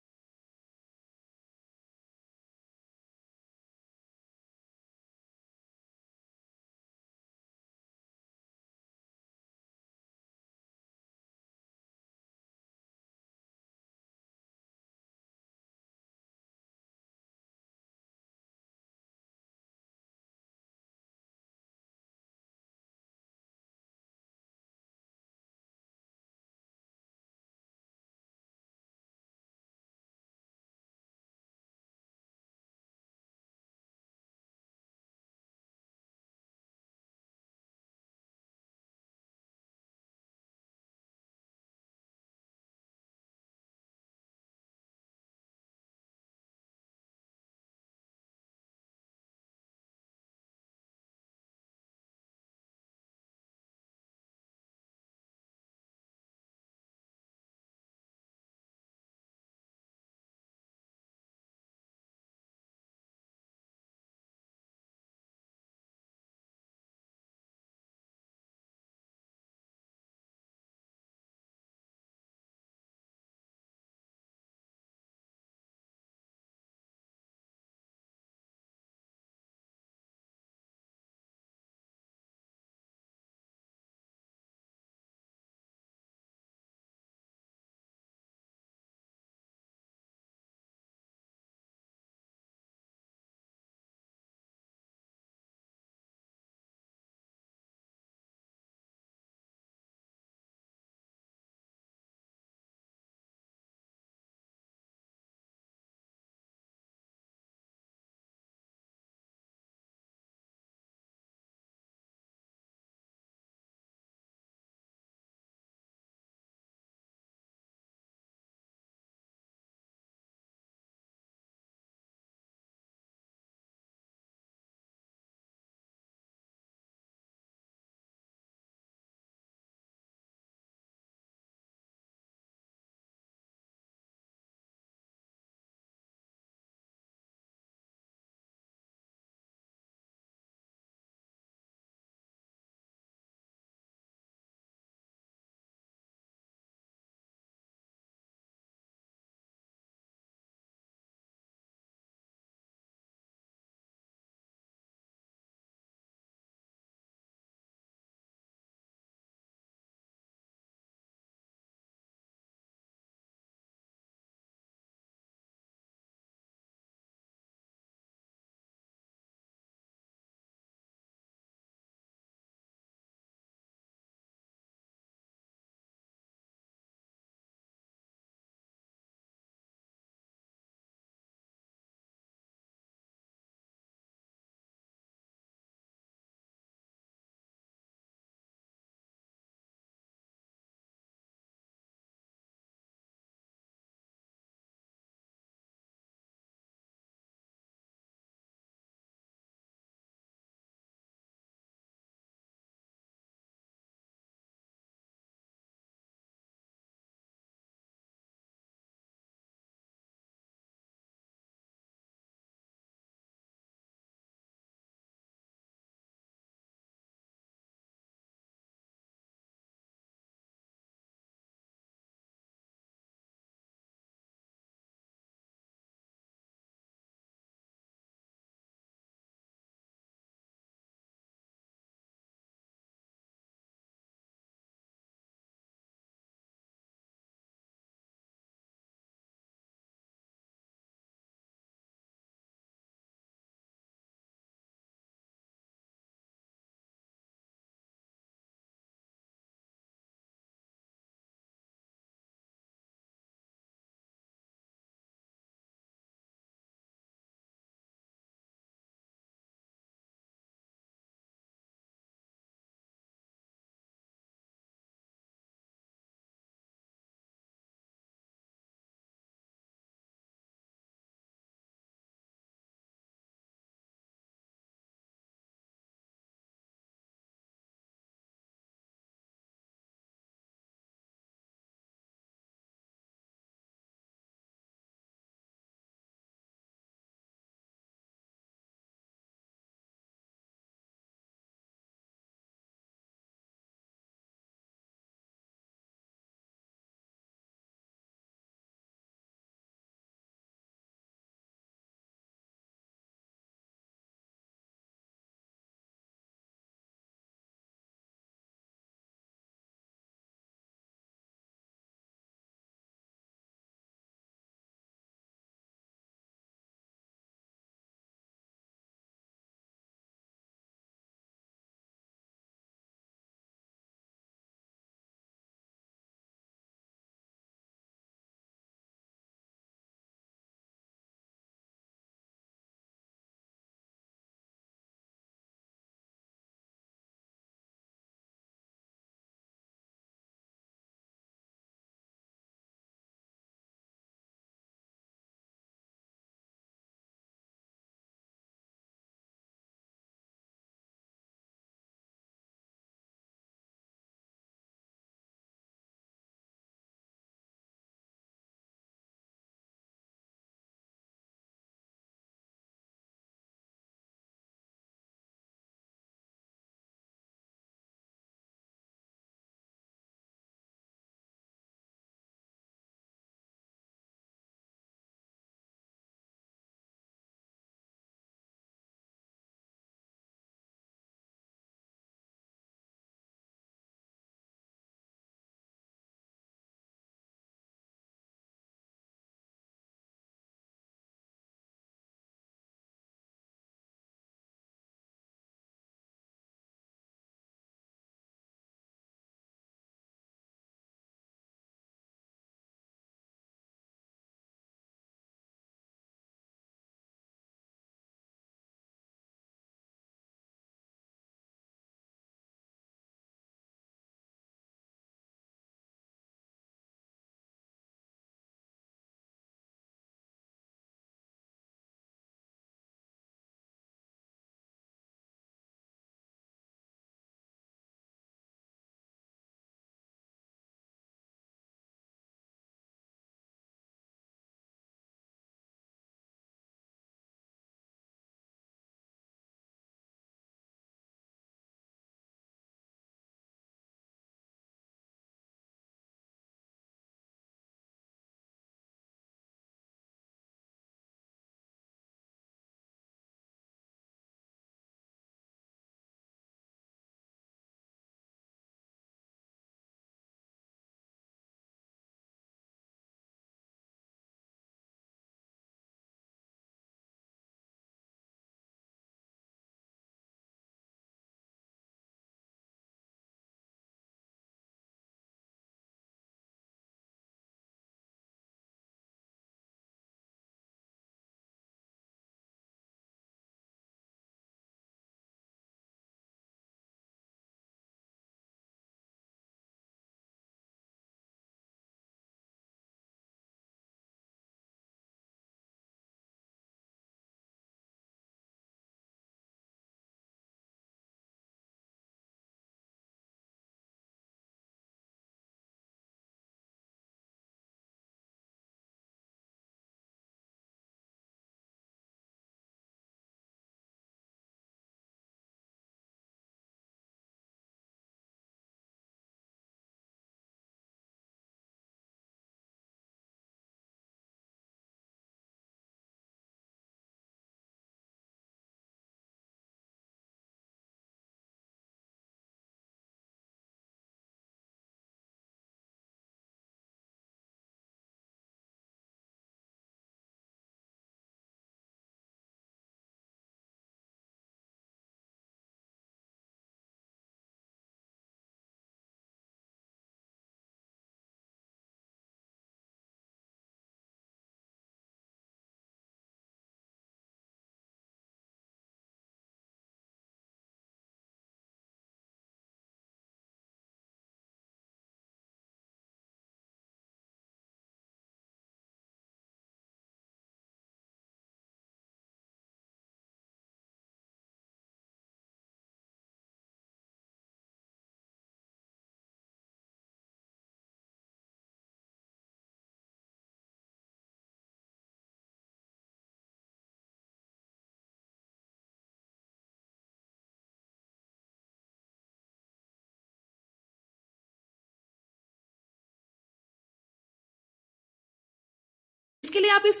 इसके लिए आप इस